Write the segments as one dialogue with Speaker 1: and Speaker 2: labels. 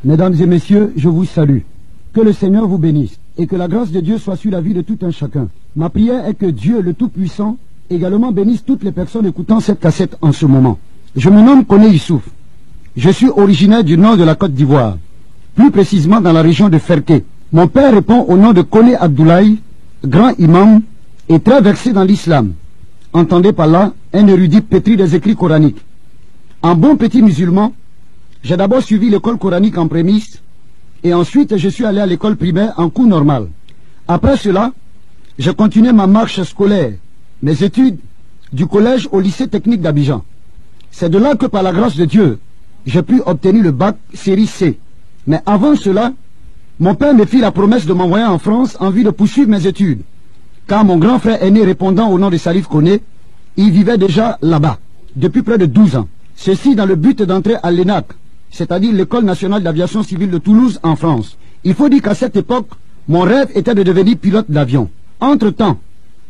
Speaker 1: Mesdames et messieurs, je vous salue. Que le Seigneur vous bénisse et que la grâce de Dieu soit sur la vie de tout un chacun. Ma prière est que Dieu, le Tout-Puissant, également bénisse toutes les personnes écoutant cette cassette en ce moment. Je me nomme Koné Youssouf. Je suis originaire du nord de la Côte d'Ivoire, plus précisément dans la région de Ferké. Mon père répond au nom de Koné Abdoulaye, grand imam et très versé dans l'islam. Entendez par là un érudit pétri des écrits coraniques. En bon petit musulman, j'ai d'abord suivi l'école coranique en prémisse et ensuite je suis allé à l'école primaire en cours normal. Après cela, j'ai continué ma marche scolaire, mes études du collège au lycée technique d'Abidjan. C'est de là que par la grâce de Dieu, j'ai pu obtenir le bac série C. Mais avant cela, mon père me fit la promesse de m'envoyer en France en vue de poursuivre mes études. Car mon grand frère aîné répondant au nom de Salif Koné, il vivait déjà là-bas, depuis près de 12 ans. Ceci dans le but d'entrer à l'ENAC, c'est-à-dire l'École nationale d'aviation civile de Toulouse en France. Il faut dire qu'à cette époque, mon rêve était de devenir pilote d'avion. Entre-temps,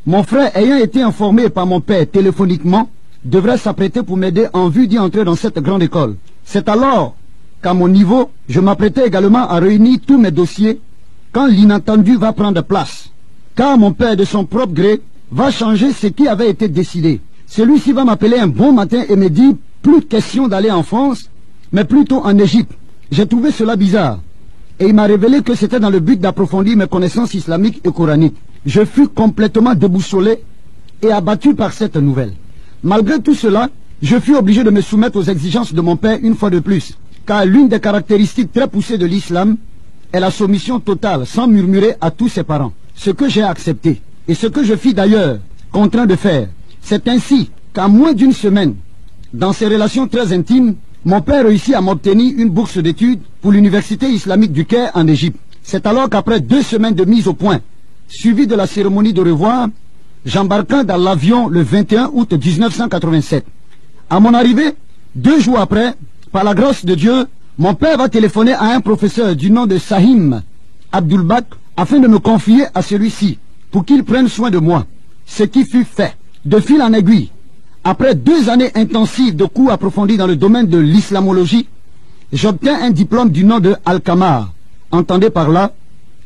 Speaker 1: mon frère ayant été informé par mon père téléphoniquement, devrait s'apprêter pour m'aider en vue d'y entrer dans cette grande école. C'est alors qu'à mon niveau, je m'apprêtais également à réunir tous mes dossiers quand l'inattendu va prendre place. Car mon père, de son propre gré, va changer ce qui avait été décidé. Celui-ci va m'appeler un bon matin et me dire plus de question d'aller en France, mais plutôt en Égypte. J'ai trouvé cela bizarre. Et il m'a révélé que c'était dans le but d'approfondir mes connaissances islamiques et coraniques. Je fus complètement déboussolé et abattu par cette nouvelle. Malgré tout cela, je fus obligé de me soumettre aux exigences de mon père une fois de plus. Car l'une des caractéristiques très poussées de l'islam est la soumission totale, sans murmurer à tous ses parents. Ce que j'ai accepté, et ce que je fis d'ailleurs, contraint de faire. C'est ainsi qu'en moins d'une semaine, dans ces relations très intimes, mon père réussit à m'obtenir une bourse d'études pour l'université islamique du Caire en Égypte. C'est alors qu'après 2 semaines de mise au point, suivie de la cérémonie de revoir, j'embarquai dans l'avion le 21 août 1987. À mon arrivée, 2 jours après, par la grâce de Dieu, mon père va téléphoner à un professeur du nom de Sahim Abdulbak afin de me confier à celui-ci pour qu'il prenne soin de moi. Ce qui fut fait. De fil en aiguille, après 2 années intensives de cours approfondis dans le domaine de l'islamologie, j'obtiens un diplôme du nom de Al-Kamar. Entendez par là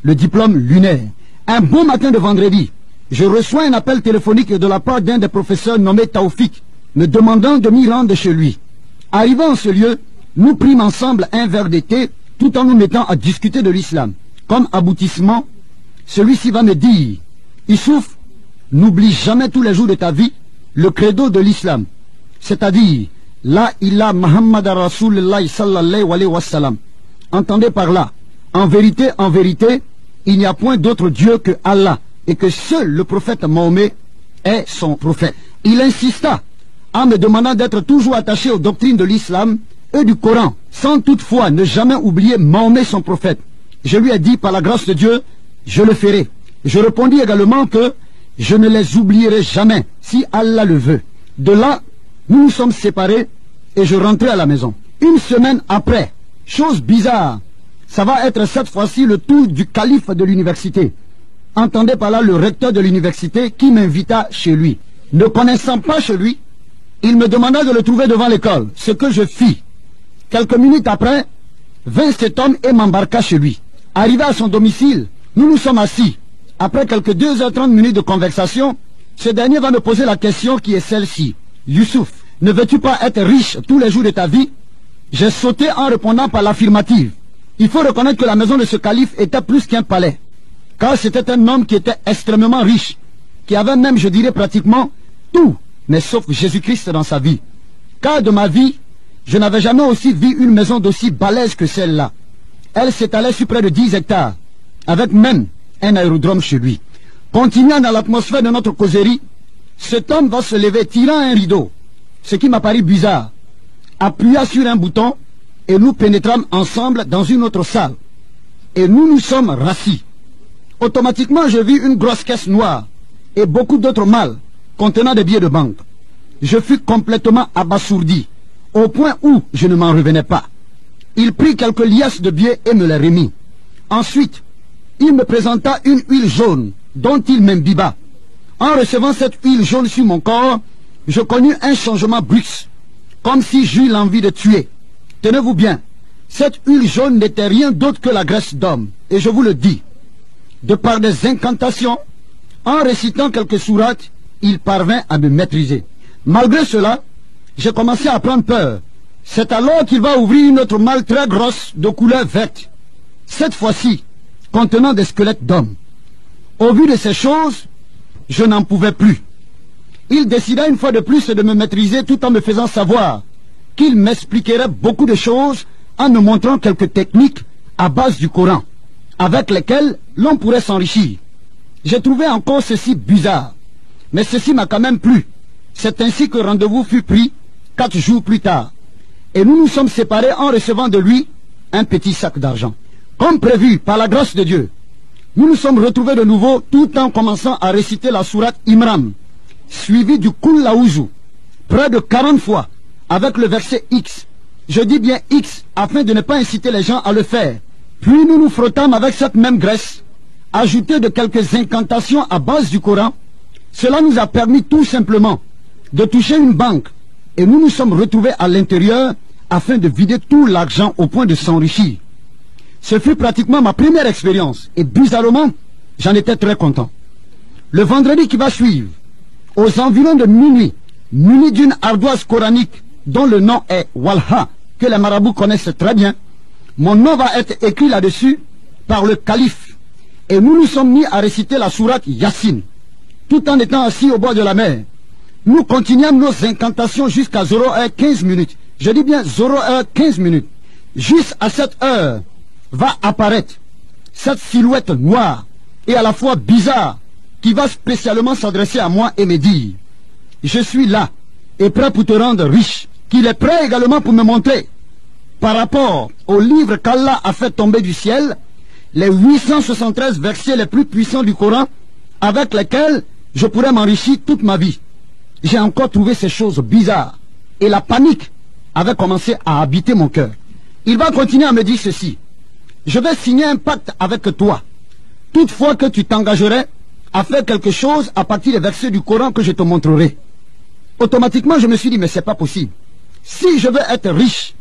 Speaker 1: le diplôme lunaire. Un bon matin de vendredi, je reçois un appel téléphonique de la part d'un des professeurs nommé Taoufik, me demandant de m'y rendre chez lui. Arrivant en ce lieu, nous prîmes ensemble un verre de thé tout en nous mettant à discuter de l'islam. Comme aboutissement, celui-ci va me dire: Youssouf, n'oublie jamais tous les jours de ta vie le credo de l'islam, c'est-à-dire La ilaha Muhammad Rasulullah sallallahu alayhi wa sallam. Entendez par là, en vérité, il n'y a point d'autre Dieu que Allah, et que seul le prophète Mahomet est son prophète. Il insista en me demandant d'être toujours attaché aux doctrines de l'islam et du Coran, sans toutefois ne jamais oublier Mahomet son prophète. Je lui ai dit, par la grâce de Dieu, je le ferai. Je répondis également que je ne les oublierai jamais, si Allah le veut. De là, nous nous sommes séparés et je rentrai à la maison. Une semaine après, chose bizarre, ça va être cette fois-ci le tour du calife de l'université. Entendez par là le recteur de l'université qui m'invita chez lui. Ne connaissant pas chez lui, il me demanda de le trouver devant l'école, ce que je fis. Quelques minutes après, vint cet homme et m'embarqua chez lui. Arrivé à son domicile, nous nous sommes assis. Après quelques 2h30 de conversation, ce dernier va me poser la question qui est celle-ci. Youssouf, ne veux-tu pas être riche tous les jours de ta vie? J'ai sauté en répondant par l'affirmative. Il faut reconnaître que la maison de ce calife était plus qu'un palais. Car c'était un homme qui était extrêmement riche, qui avait même, je dirais, pratiquement tout, mais sauf Jésus-Christ dans sa vie. Car de ma vie, je n'avais jamais aussi vu une maison d'aussi balèze que celle-là. Elle s'étalait sur près de 10 hectares, avec même un aérodrome chez lui. Continuant dans l'atmosphère de notre causerie, cet homme va se lever tirant un rideau, ce qui m'a paru bizarre, appuya sur un bouton et nous pénétrâmes ensemble dans une autre salle. Et nous nous sommes rassis. Automatiquement, je vis une grosse caisse noire et beaucoup d'autres malles contenant des billets de banque. Je fus complètement abasourdi, au point où je ne m'en revenais pas. Il prit quelques liasses de billets et me les remit. Ensuite, il me présenta une huile jaune dont il m'imbiba. En recevant cette huile jaune sur mon corps, je connus un changement brusque, comme si j'eus l'envie de tuer. Tenez-vous bien, Cette huile jaune n'était rien d'autre que la graisse d'homme. Et je vous le dis, de par des incantations, en récitant quelques sourates, il parvint à me maîtriser. Malgré cela, j'ai commencé à prendre peur. C'est alors qu'il va ouvrir une autre malle très grosse de couleur verte, cette fois-ci contenant des squelettes d'hommes. Au vu de ces choses, je n'en pouvais plus. Il décida une fois de plus de me maîtriser tout en me faisant savoir qu'il m'expliquerait beaucoup de choses en me montrant quelques techniques à base du Coran, avec lesquelles l'on pourrait s'enrichir. J'ai trouvé encore ceci bizarre, mais ceci m'a quand même plu. C'est ainsi que rendez-vous fut pris 4 jours plus tard. Et nous nous sommes séparés en recevant de lui un petit sac d'argent. Comme prévu par la grâce de Dieu, nous nous sommes retrouvés de nouveau tout en commençant à réciter la sourate Imran, suivi du Kul Laouzou, près de 40 fois, avec le verset X. Je dis bien X, afin de ne pas inciter les gens à le faire. Puis nous nous frottâmes avec cette même graisse, ajoutée de quelques incantations à base du Coran. Cela nous a permis tout simplement de toucher une banque, et nous nous sommes retrouvés à l'intérieur afin de vider tout l'argent au point de s'enrichir. Ce fut pratiquement ma première expérience, et bizarrement, j'en étais très content. Le vendredi qui va suivre, aux environs de minuit, muni d'une ardoise coranique dont le nom est Walha, que les marabouts connaissent très bien, mon nom va être écrit là-dessus par le calife, et nous nous sommes mis à réciter la sourate Yassine, tout en étant assis au bord de la mer. Nous continuons nos incantations jusqu'à 0h15 minutes. Je dis bien 0h15 minutes. Juste à cette heure va apparaître cette silhouette noire et à la fois bizarre qui va spécialement s'adresser à moi et me dire: je suis là et prêt pour te rendre riche. Qu'il est prêt également pour me montrer, par rapport au livre qu'Allah a fait tomber du ciel, les 873 versets les plus puissants du Coran avec lesquels je pourrais m'enrichir toute ma vie. J'ai encore trouvé ces choses bizarres et la panique avait commencé à habiter mon cœur. Il va continuer à me dire ceci: je vais signer un pacte avec toi. Toutefois que tu t'engagerais à faire quelque chose à partir des versets du Coran que je te montrerai. Automatiquement, je me suis dit, mais c'est pas possible. Si je veux être riche,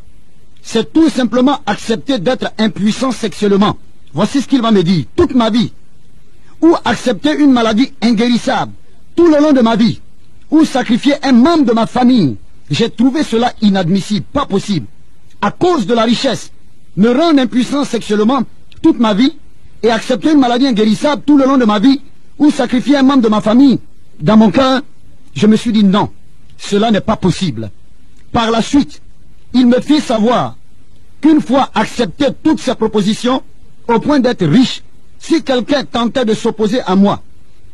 Speaker 1: c'est tout simplement accepter d'être impuissant sexuellement. Voici ce qu'il va me dire. Toute ma vie. Ou accepter une maladie inguérissable tout le long de ma vie. Ou sacrifier un membre de ma famille. J'ai trouvé cela inadmissible, pas possible. À cause de la richesse, me rendre impuissant sexuellement toute ma vie et accepter une maladie inguérissable tout le long de ma vie ou sacrifier un membre de ma famille. Dans mon cœur, je me suis dit non, cela n'est pas possible. Par la suite, il me fit savoir qu'une fois accepté toutes ces propositions, au point d'être riche, si quelqu'un tentait de s'opposer à moi,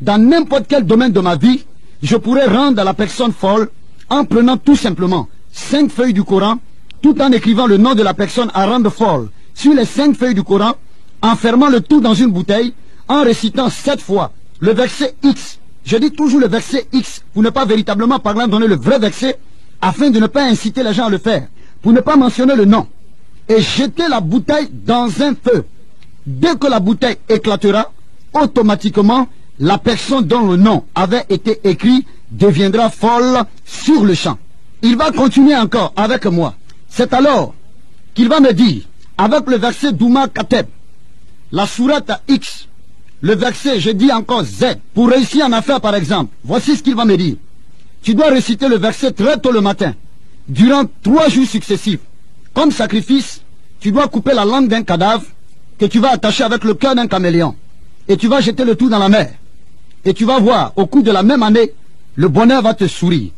Speaker 1: dans n'importe quel domaine de ma vie, je pourrais rendre la personne folle en prenant tout simplement 5 feuilles du Coran, tout en écrivant le nom de la personne à rendre folle sur les 5 feuilles du Coran, en fermant le tout dans une bouteille, en récitant 7 fois le verset X. Je dis toujours le verset X, pour ne pas véritablement parler donner le vrai verset, afin de ne pas inciter les gens à le faire, pour ne pas mentionner le nom, et jeter la bouteille dans un feu. Dès que la bouteille éclatera, automatiquement, la personne dont le nom avait été écrit deviendra folle sur le champ. Il va continuer encore avec moi. C'est alors qu'il va me dire, avec le verset Douma Kateb, la sourate X, le verset, je dis encore Z, pour réussir en affaires par exemple, voici ce qu'il va me dire. Tu dois réciter le verset très tôt le matin, durant 3 jours successifs. Comme sacrifice, tu dois couper la langue d'un cadavre que tu vas attacher avec le cœur d'un caméléon. Et tu vas jeter le tout dans la mer. Et tu vas voir, au cours de la même année, le bonheur va te sourire.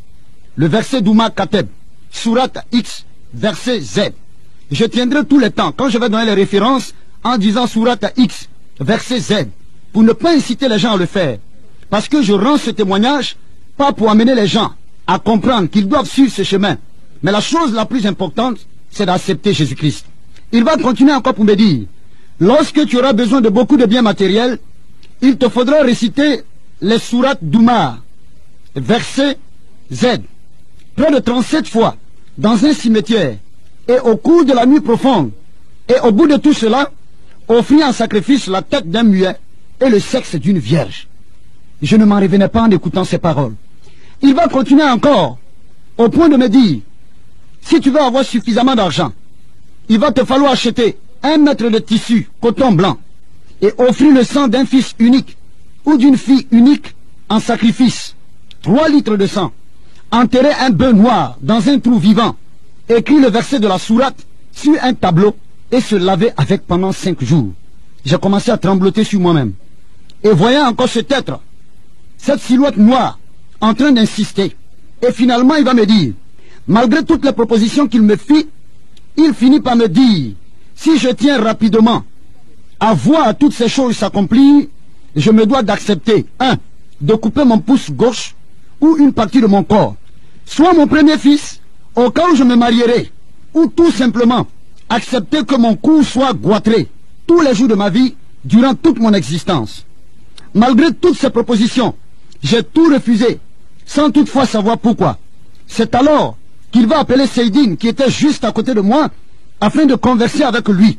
Speaker 1: Le verset Douma Kateb, sourate X, verset Z. Je tiendrai tout le temps, quand je vais donner les références, en disant sourate X, verset Z, pour ne pas inciter les gens à le faire. Parce que je rends ce témoignage, pas pour amener les gens à comprendre qu'ils doivent suivre ce chemin. Mais la chose la plus importante, c'est d'accepter Jésus-Christ. Il va continuer encore pour me dire, lorsque tu auras besoin de beaucoup de biens matériels, il te faudra réciter les sourates Douma, verset Z, près de 37 fois, dans un cimetière, et au cours de la nuit profonde. Et au bout de tout cela, offrir en sacrifice la tête d'un muet et le sexe d'une vierge. Je ne m'en revenais pas en écoutant ces paroles. Il va continuer encore, au point de me dire, si tu veux avoir suffisamment d'argent, il va te falloir acheter 1 mètre de tissu coton blanc et offrir le sang d'un fils unique ou d'une fille unique en sacrifice. 3 litres de sang. Enterrer un bœuf noir dans un trou vivant. Écrire le verset de la sourate sur un tableau et se laver avec pendant 5 jours. J'ai commencé à trembloter sur moi-même. Et voyant encore cet être, cette silhouette noire, en train d'insister. Et finalement, il va me dire, malgré toutes les propositions qu'il me fit, il finit par me dire, si je tiens rapidement à voir toutes ces choses s'accomplir, je me dois d'accepter, 1, de couper mon pouce gauche ou une partie de mon corps, soit mon premier fils, au cas où je me marierai, ou tout simplement accepter que mon cou soit goitré tous les jours de ma vie, durant toute mon existence. Malgré toutes ces propositions, j'ai tout refusé, sans toutefois savoir pourquoi. C'est alors qu'il va appeler Seydine, qui était juste à côté de moi, afin de converser avec lui.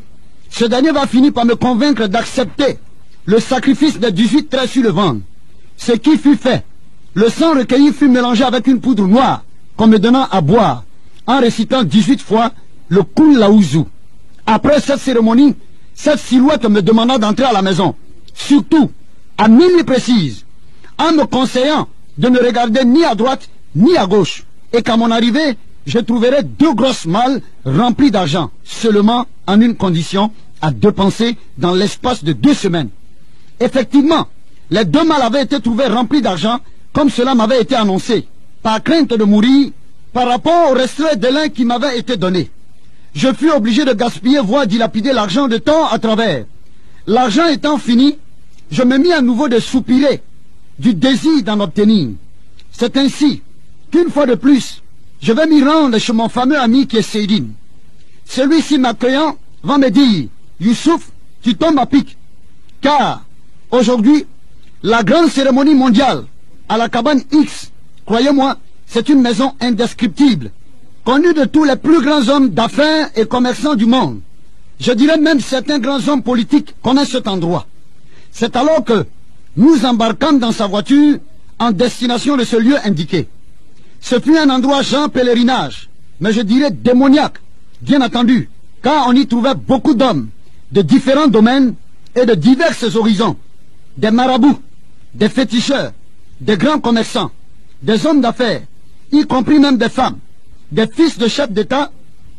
Speaker 1: Ce dernier va finir par me convaincre d'accepter le sacrifice des 18 traits sur le ventre. Ce qui fut fait, le sang recueilli fut mélangé avec une poudre noire, qu'on me donna à boire, en récitant 18 fois le Kul Laouzu. Après cette cérémonie, cette silhouette me demanda d'entrer à la maison, surtout à minuit précise, en me conseillant de ne regarder ni à droite ni à gauche, et qu'à mon arrivée, je trouverais 2 grosses malles remplies d'argent, seulement en une condition, à dépenser dans l'espace de 2 semaines. Effectivement, les 2 malles avaient été trouvées remplies d'argent, comme cela m'avait été annoncé, par crainte de mourir, par rapport au restrait d'élan qui m'avait été donné. Je fus obligé de gaspiller, voire dilapider l'argent de temps à travers. L'argent étant fini, je me mis à nouveau de soupirer, du désir d'en obtenir. C'est ainsi qu'une fois de plus, je vais m'y rendre chez mon fameux ami qui est Seydine. Celui-ci m'accueillant va me dire, Youssouf, tu tombes à pic. Car aujourd'hui, la grande cérémonie mondiale à la cabane X, croyez-moi, c'est une maison indescriptible, connue de tous les plus grands hommes d'affaires et commerçants du monde. Je dirais même certains grands hommes politiques connaissent cet endroit. C'est alors que nous embarquâmes dans sa voiture en destination de ce lieu indiqué. Ce fut un endroit genre pèlerinage, mais je dirais démoniaque, bien entendu, car on y trouvait beaucoup d'hommes de différents domaines et de divers horizons, des marabouts, des féticheurs, des grands commerçants, des hommes d'affaires, y compris même des femmes, des fils de chefs d'État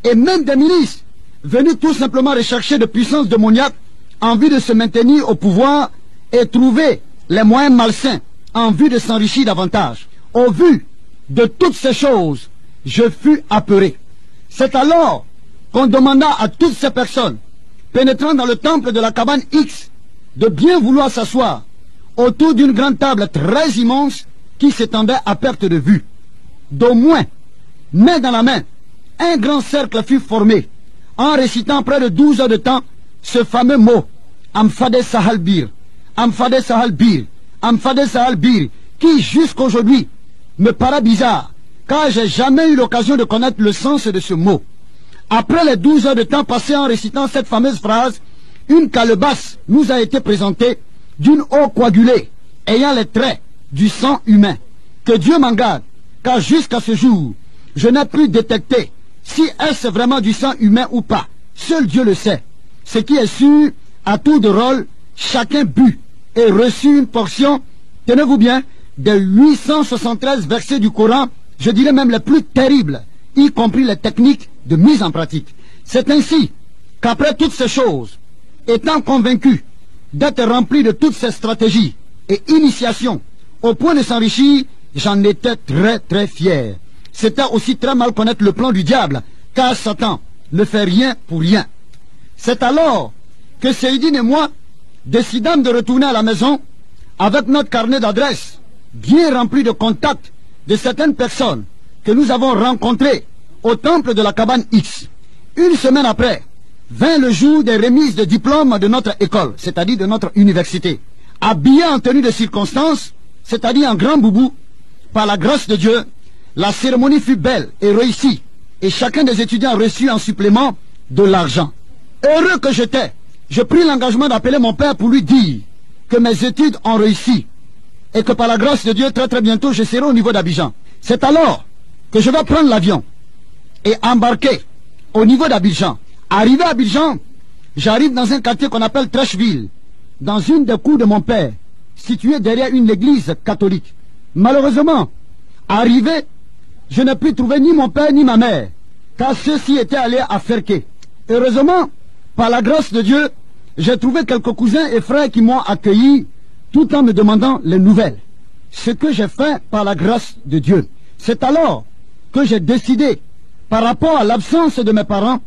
Speaker 1: et même des ministres, venus tout simplement rechercher de puissance démoniaque en vue de se maintenir au pouvoir et trouver les moyens malsains en vue de s'enrichir davantage. Au vu de toutes ces choses, je fus apeuré. C'est alors qu'on demanda à toutes ces personnes pénétrant dans le temple de la cabane X de bien vouloir s'asseoir autour d'une grande table très immense qui s'étendait à perte de vue. D'au moins, main dans la main, un grand cercle fut formé en récitant près de 12 heures de temps ce fameux mot Amfade Sahal Bir, Amfade Sahal Bir, Amfade Sahal Bir, qui jusqu'aujourd'hui me paraît bizarre, car j'ai jamais eu l'occasion de connaître le sens de ce mot. Après les 12 heures de temps passées en récitant cette fameuse phrase, une calebasse nous a été présentée d'une eau coagulée, ayant les traits du sang humain. Que Dieu m'en garde, car jusqu'à ce jour, je n'ai pu détecter si est-ce vraiment du sang humain ou pas. Seul Dieu le sait. Ce qui est sûr, à tour de rôle, chacun but et reçut une portion, tenez-vous bien, des 873 versets du Coran, je dirais même les plus terribles, y compris les techniques de mise en pratique. C'est ainsi qu'après toutes ces choses, étant convaincu d'être rempli de toutes ces stratégies et initiations, au point de s'enrichir, j'en étais très très fier. C'était aussi très mal connaître le plan du diable, car Satan ne fait rien pour rien. C'est alors que Seydine et moi décidâmes de retourner à la maison avec notre carnet d'adresses bien rempli de contacts de certaines personnes que nous avons rencontrées au temple de la cabane X. Une semaine après, vint le jour des remises de diplômes de notre école, c'est-à-dire de notre université. Habillés en tenue de circonstance, c'est-à-dire en grand boubou, par la grâce de Dieu, la cérémonie fut belle et réussie, et chacun des étudiants reçut en supplément de l'argent. Heureux que j'étais, je pris l'engagement d'appeler mon père pour lui dire que mes études ont réussi, et que par la grâce de Dieu, très très bientôt, je serai au niveau d'Abidjan. C'est alors que je vais prendre l'avion et embarquer au niveau d'Abidjan, Arrivé à Abidjan, j'arrive dans un quartier qu'on appelle Trècheville, dans une des cours de mon père, située derrière une église catholique. Malheureusement, arrivé, je n'ai pu trouver ni mon père ni ma mère, car ceux-ci étaient allés à Ferké. Heureusement, par la grâce de Dieu, j'ai trouvé quelques cousins et frères qui m'ont accueilli tout en me demandant les nouvelles. Ce que j'ai fait par la grâce de Dieu. C'est alors que j'ai décidé, par rapport à l'absence de mes parents,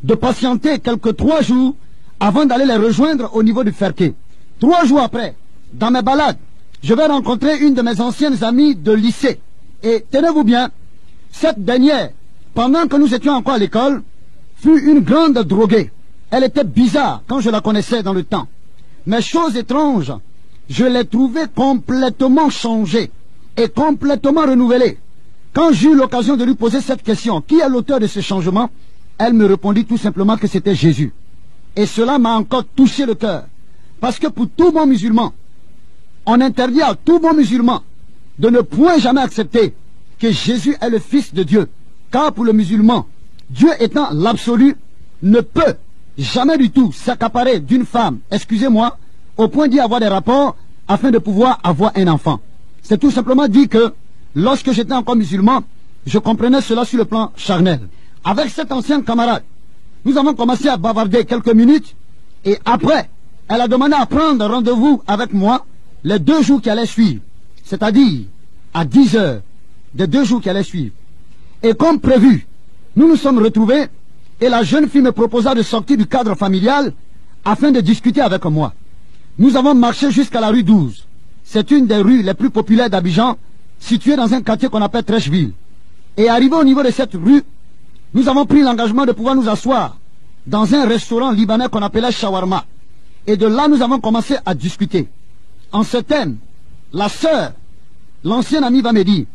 Speaker 1: de patienter quelques 3 jours avant d'aller les rejoindre au niveau du Ferké. 3 jours après, dans mes balades, je vais rencontrer une de mes anciennes amies de lycée. Et tenez-vous bien, cette dernière, pendant que nous étions encore à l'école, fut une grande droguée. Elle était bizarre quand je la connaissais dans le temps. Mais chose étrange, je l'ai trouvée complètement changée et complètement renouvelée. Quand j'eus l'occasion de lui poser cette question, qui est l'auteur de ce changement? Elle me répondit tout simplement que c'était Jésus. Et cela m'a encore touché le cœur. Parce que pour tout bon musulman, on interdit à tout bon musulman de ne point jamais accepter que Jésus est le Fils de Dieu. Car pour le musulman, Dieu étant l'absolu, ne peut jamais du tout s'accaparer d'une femme, excusez-moi, au point d'y avoir des rapports afin de pouvoir avoir un enfant. C'est tout simplement dit que lorsque j'étais encore musulman, je comprenais cela sur le plan charnel. Avec cet ancien camarade, nous avons commencé à bavarder quelques minutes et après, elle a demandé à prendre rendez-vous avec moi les 2 jours qui allaient suivre, c'est-à-dire à 10 heures des 2 jours qui allaient suivre. Et comme prévu, nous nous sommes retrouvés et la jeune fille me proposa de sortir du cadre familial afin de discuter avec moi. Nous avons marché jusqu'à la rue 12. C'est une des rues les plus populaires d'Abidjan, située dans un quartier qu'on appelle Trècheville. Et arrivé au niveau de cette rue, nous avons pris l'engagement de pouvoir nous asseoir dans un restaurant libanais qu'on appelait Shawarma. Et de là, nous avons commencé à discuter. En ce thème, la sœur, l'ancienne amie va me dire,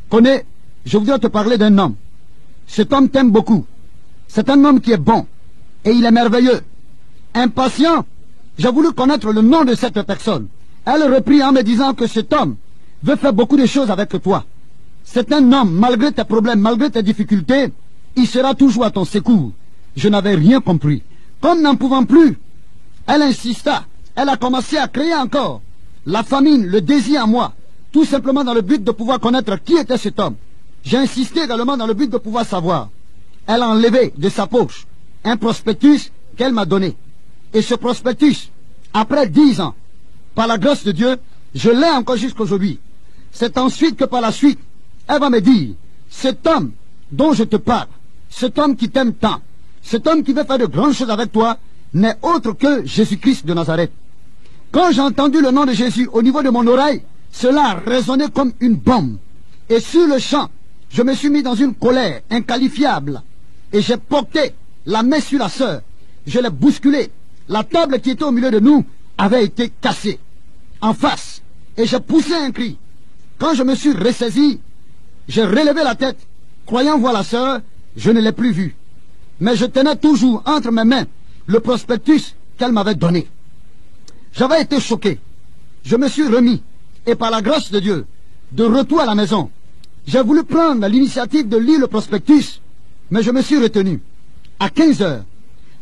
Speaker 1: connais, je voudrais te parler d'un homme. Cet homme t'aime beaucoup. C'est un homme qui est bon. Et il est merveilleux. Impatient, j'ai voulu connaître le nom de cette personne. Elle reprit en me disant que cet homme veut faire beaucoup de choses avec toi. C'est un homme, malgré tes problèmes, malgré tes difficultés, il sera toujours à ton secours. Je n'avais rien compris. Comme n'en pouvant plus, elle insista. Elle a commencé à créer encore la famine, le désir en moi, tout simplement dans le but de pouvoir connaître qui était cet homme. J'ai insisté également dans le but de pouvoir savoir. Elle a enlevé de sa poche un prospectus qu'elle m'a donné. Et ce prospectus, après 10 ans, par la grâce de Dieu, je l'ai encore jusqu'aujourd'hui. C'est ensuite que par la suite, elle va me dire, cet homme dont je te parle, cet homme qui t'aime tant, cet homme qui veut faire de grandes choses avec toi, n'est autre que Jésus-Christ de Nazareth. Quand j'ai entendu le nom de Jésus au niveau de mon oreille, cela a résonné comme une bombe. Et sur le champ, je me suis mis dans une colère inqualifiable. Et j'ai porté la main sur la sœur. Je l'ai bousculée. La table qui était au milieu de nous avait été cassée en face. Et j'ai poussé un cri. Quand je me suis ressaisi, j'ai relevé la tête. Croyant voir la sœur, je ne l'ai plus vue. Mais je tenais toujours entre mes mains le prospectus qu'elle m'avait donné. J'avais été choqué. Je me suis remis. Et par la grâce de Dieu, de retour à la maison, j'ai voulu prendre l'initiative de lire le prospectus, mais je me suis retenu. À 15 heures,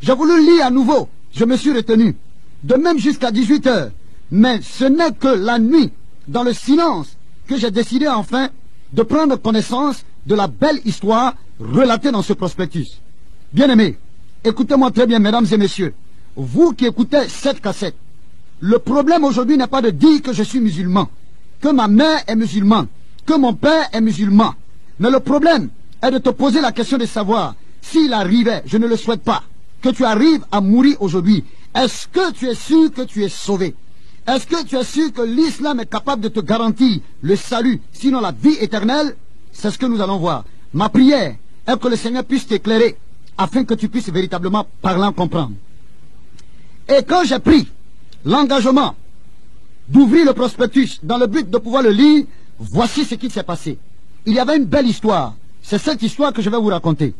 Speaker 1: j'ai voulu lire à nouveau, je me suis retenu. De même jusqu'à 18 heures. Mais ce n'est que la nuit, dans le silence, que j'ai décidé enfin de prendre connaissance de la belle histoire relatée dans ce prospectus. Bien-aimés, écoutez-moi très bien, mesdames et messieurs. Vous qui écoutez cette cassette, le problème aujourd'hui n'est pas de dire que je suis musulman, que ma mère est musulmane, que mon père est musulman. Mais le problème est de te poser la question de savoir s'il arrivait, je ne le souhaite pas, que tu arrives à mourir aujourd'hui. Est-ce que tu es sûr que tu es sauvé? Est-ce que tu es sûr que l'islam est capable de te garantir le salut, sinon la vie éternelle? C'est ce que nous allons voir. Ma prière est que le Seigneur puisse t'éclairer afin que tu puisses véritablement parler en comprendre. Et quand j'ai pris l'engagement d'ouvrir le prospectus dans le but de pouvoir le lire, voici ce qui s'est passé. Il y avait une belle histoire. C'est cette histoire que je vais vous raconter.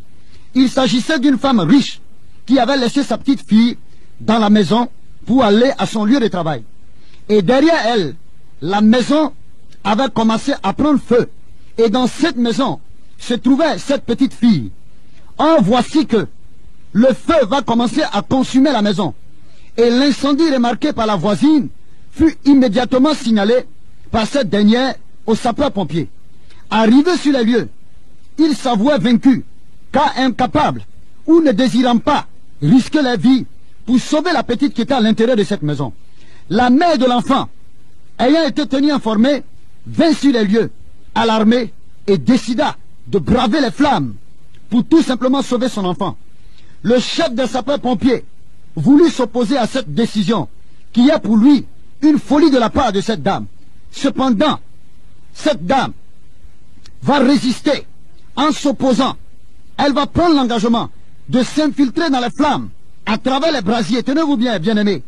Speaker 1: Il s'agissait d'une femme riche qui avait laissé sa petite fille dans la maison pour aller à son lieu de travail. Et derrière elle, la maison avait commencé à prendre feu. Et dans cette maison se trouvait cette petite fille. Or, voici que le feu va commencer à consumer la maison. Et l'incendie remarqué par la voisine fut immédiatement signalé par cette dernière aux sapeurs-pompiers. Arrivé sur les lieux, il s'avouait vaincu, car incapable ou ne désirant pas risquer la vie pour sauver la petite qui était à l'intérieur de cette maison. La mère de l'enfant, ayant été tenue informée, vint sur les lieux, alarmée, et décida de braver les flammes pour tout simplement sauver son enfant. Le chef des sapeurs-pompiers voulut s'opposer à cette décision, qui est pour lui une folie de la part de cette dame. Cependant, cette dame va résister en s'opposant. Elle va prendre l'engagement de s'infiltrer dans les flammes à travers les brasiers, tenez-vous bien, bien-aimés,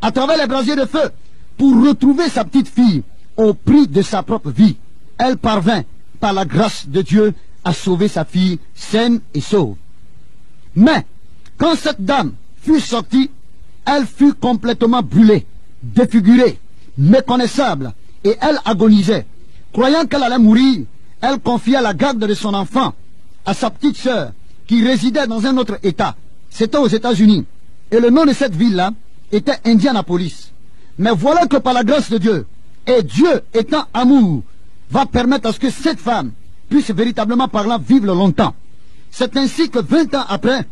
Speaker 1: à travers les brasiers de feu, pour retrouver sa petite fille au prix de sa propre vie. Elle parvint, par la grâce de Dieu, à sauver sa fille saine et sauve. Mais, quand cette dame fut sortie, elle fut complètement brûlée, défigurée, méconnaissable, et elle agonisait. Croyant qu'elle allait mourir, elle confia la garde de son enfant à sa petite sœur, qui résidait dans un autre État. C'était aux États-Unis. Et le nom de cette ville-là était Indianapolis. Mais voilà que par la grâce de Dieu, et Dieu étant amour, va permettre à ce que cette femme puisse véritablement parlant vivre longtemps. C'est ainsi que 20 ans après,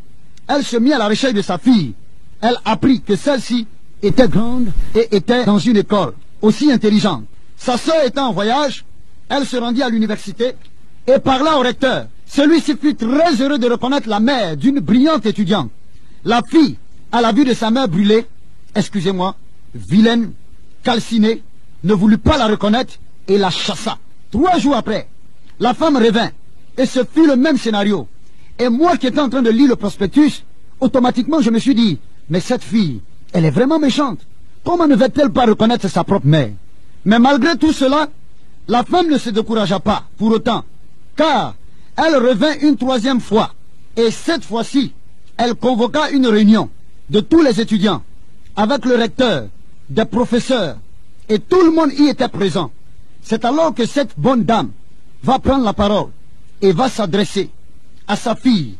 Speaker 1: elle se mit à la recherche de sa fille. Elle apprit que celle-ci était grande et était dans une école aussi intelligente. Sa sœur étant en voyage, elle se rendit à l'université et parla au recteur. Celui-ci fut très heureux de reconnaître la mère d'une brillante étudiante. La fille, à la vue de sa mère brûlée, excusez-moi, vilaine, calcinée, ne voulut pas la reconnaître et la chassa. 3 jours après, la femme revint et ce fut le même scénario. Et moi qui étais en train de lire le prospectus, automatiquement je me suis dit, mais cette fille, elle est vraiment méchante. Comment ne va-t-elle pas reconnaître sa propre mère? Mais malgré tout cela, la femme ne se découragea pas pour autant, car elle revint une 3e fois. Et cette fois-ci, elle convoqua une réunion de tous les étudiants, avec le recteur, des professeurs, et tout le monde y était présent. C'est alors que cette bonne dame va prendre la parole et va s'adresser à sa fille,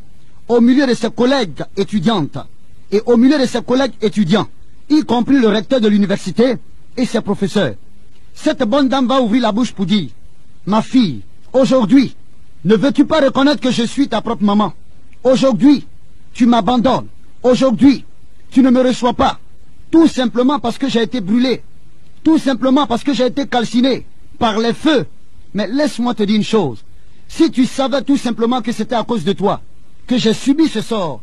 Speaker 1: au milieu de ses collègues étudiantes et au milieu de ses collègues étudiants, y compris le recteur de l'université et ses professeurs. Cette bonne dame va ouvrir la bouche pour dire, ma fille, aujourd'hui, ne veux-tu pas reconnaître que je suis ta propre maman? Aujourd'hui, tu m'abandonnes. Aujourd'hui, tu ne me reçois pas. Tout simplement parce que j'ai été brûlé. Tout simplement parce que j'ai été calciné par les feux. Mais laisse-moi te dire une chose. Si tu savais tout simplement que c'était à cause de toi que j'ai subi ce sort,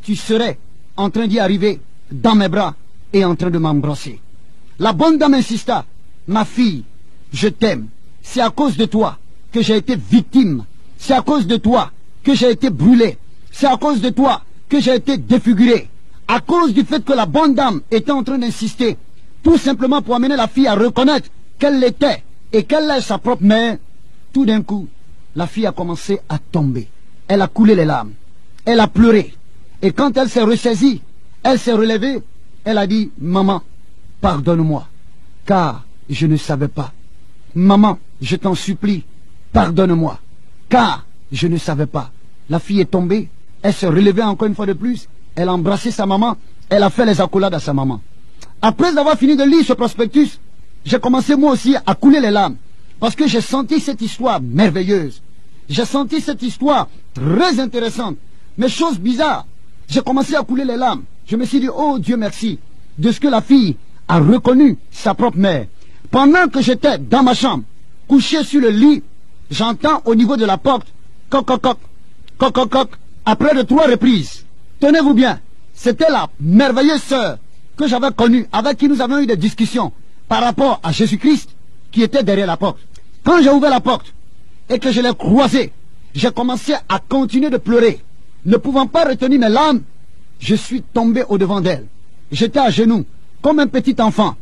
Speaker 1: tu serais en train d'y arriver dans mes bras et en train de m'embrasser. La bonne dame insista. Ma fille, je t'aime. C'est à cause de toi que j'ai été victime. C'est à cause de toi que j'ai été brûlé. C'est à cause de toi que j'ai été défiguré. À cause du fait que la bonne dame était en train d'insister, tout simplement pour amener la fille à reconnaître qu'elle l'était et qu'elle est sa propre mère, tout d'un coup, la fille a commencé à tomber. Elle a coulé les larmes. Elle a pleuré. Et quand elle s'est ressaisie, elle s'est relevée, elle a dit, maman, pardonne-moi, car je ne savais pas. Maman, je t'en supplie, pardonne-moi, car je ne savais pas. La fille est tombée, elle s'est relevée encore une fois de plus, elle a embrassé sa maman, elle a fait les accolades à sa maman. Après avoir fini de lire ce prospectus, j'ai commencé moi aussi à couler les larmes, parce que j'ai senti cette histoire merveilleuse. J'ai senti cette histoire très intéressante, mais chose bizarre, j'ai commencé à couler les larmes. Je me suis dit, oh Dieu merci, de ce que la fille a reconnu sa propre mère. Pendant que j'étais dans ma chambre, couché sur le lit, j'entends au niveau de la porte, coc, coc, coc, coc, coc, coc, après de 3 reprises. Tenez-vous bien, c'était la merveilleuse sœur que j'avais connue, avec qui nous avions eu des discussions par rapport à Jésus-Christ qui était derrière la porte. Quand j'ai ouvert la porte et que je l'ai croisée, j'ai commencé à continuer de pleurer. Ne pouvant pas retenir mes larmes, je suis tombé au-devant d'elle. J'étais à genoux, comme un petit enfant.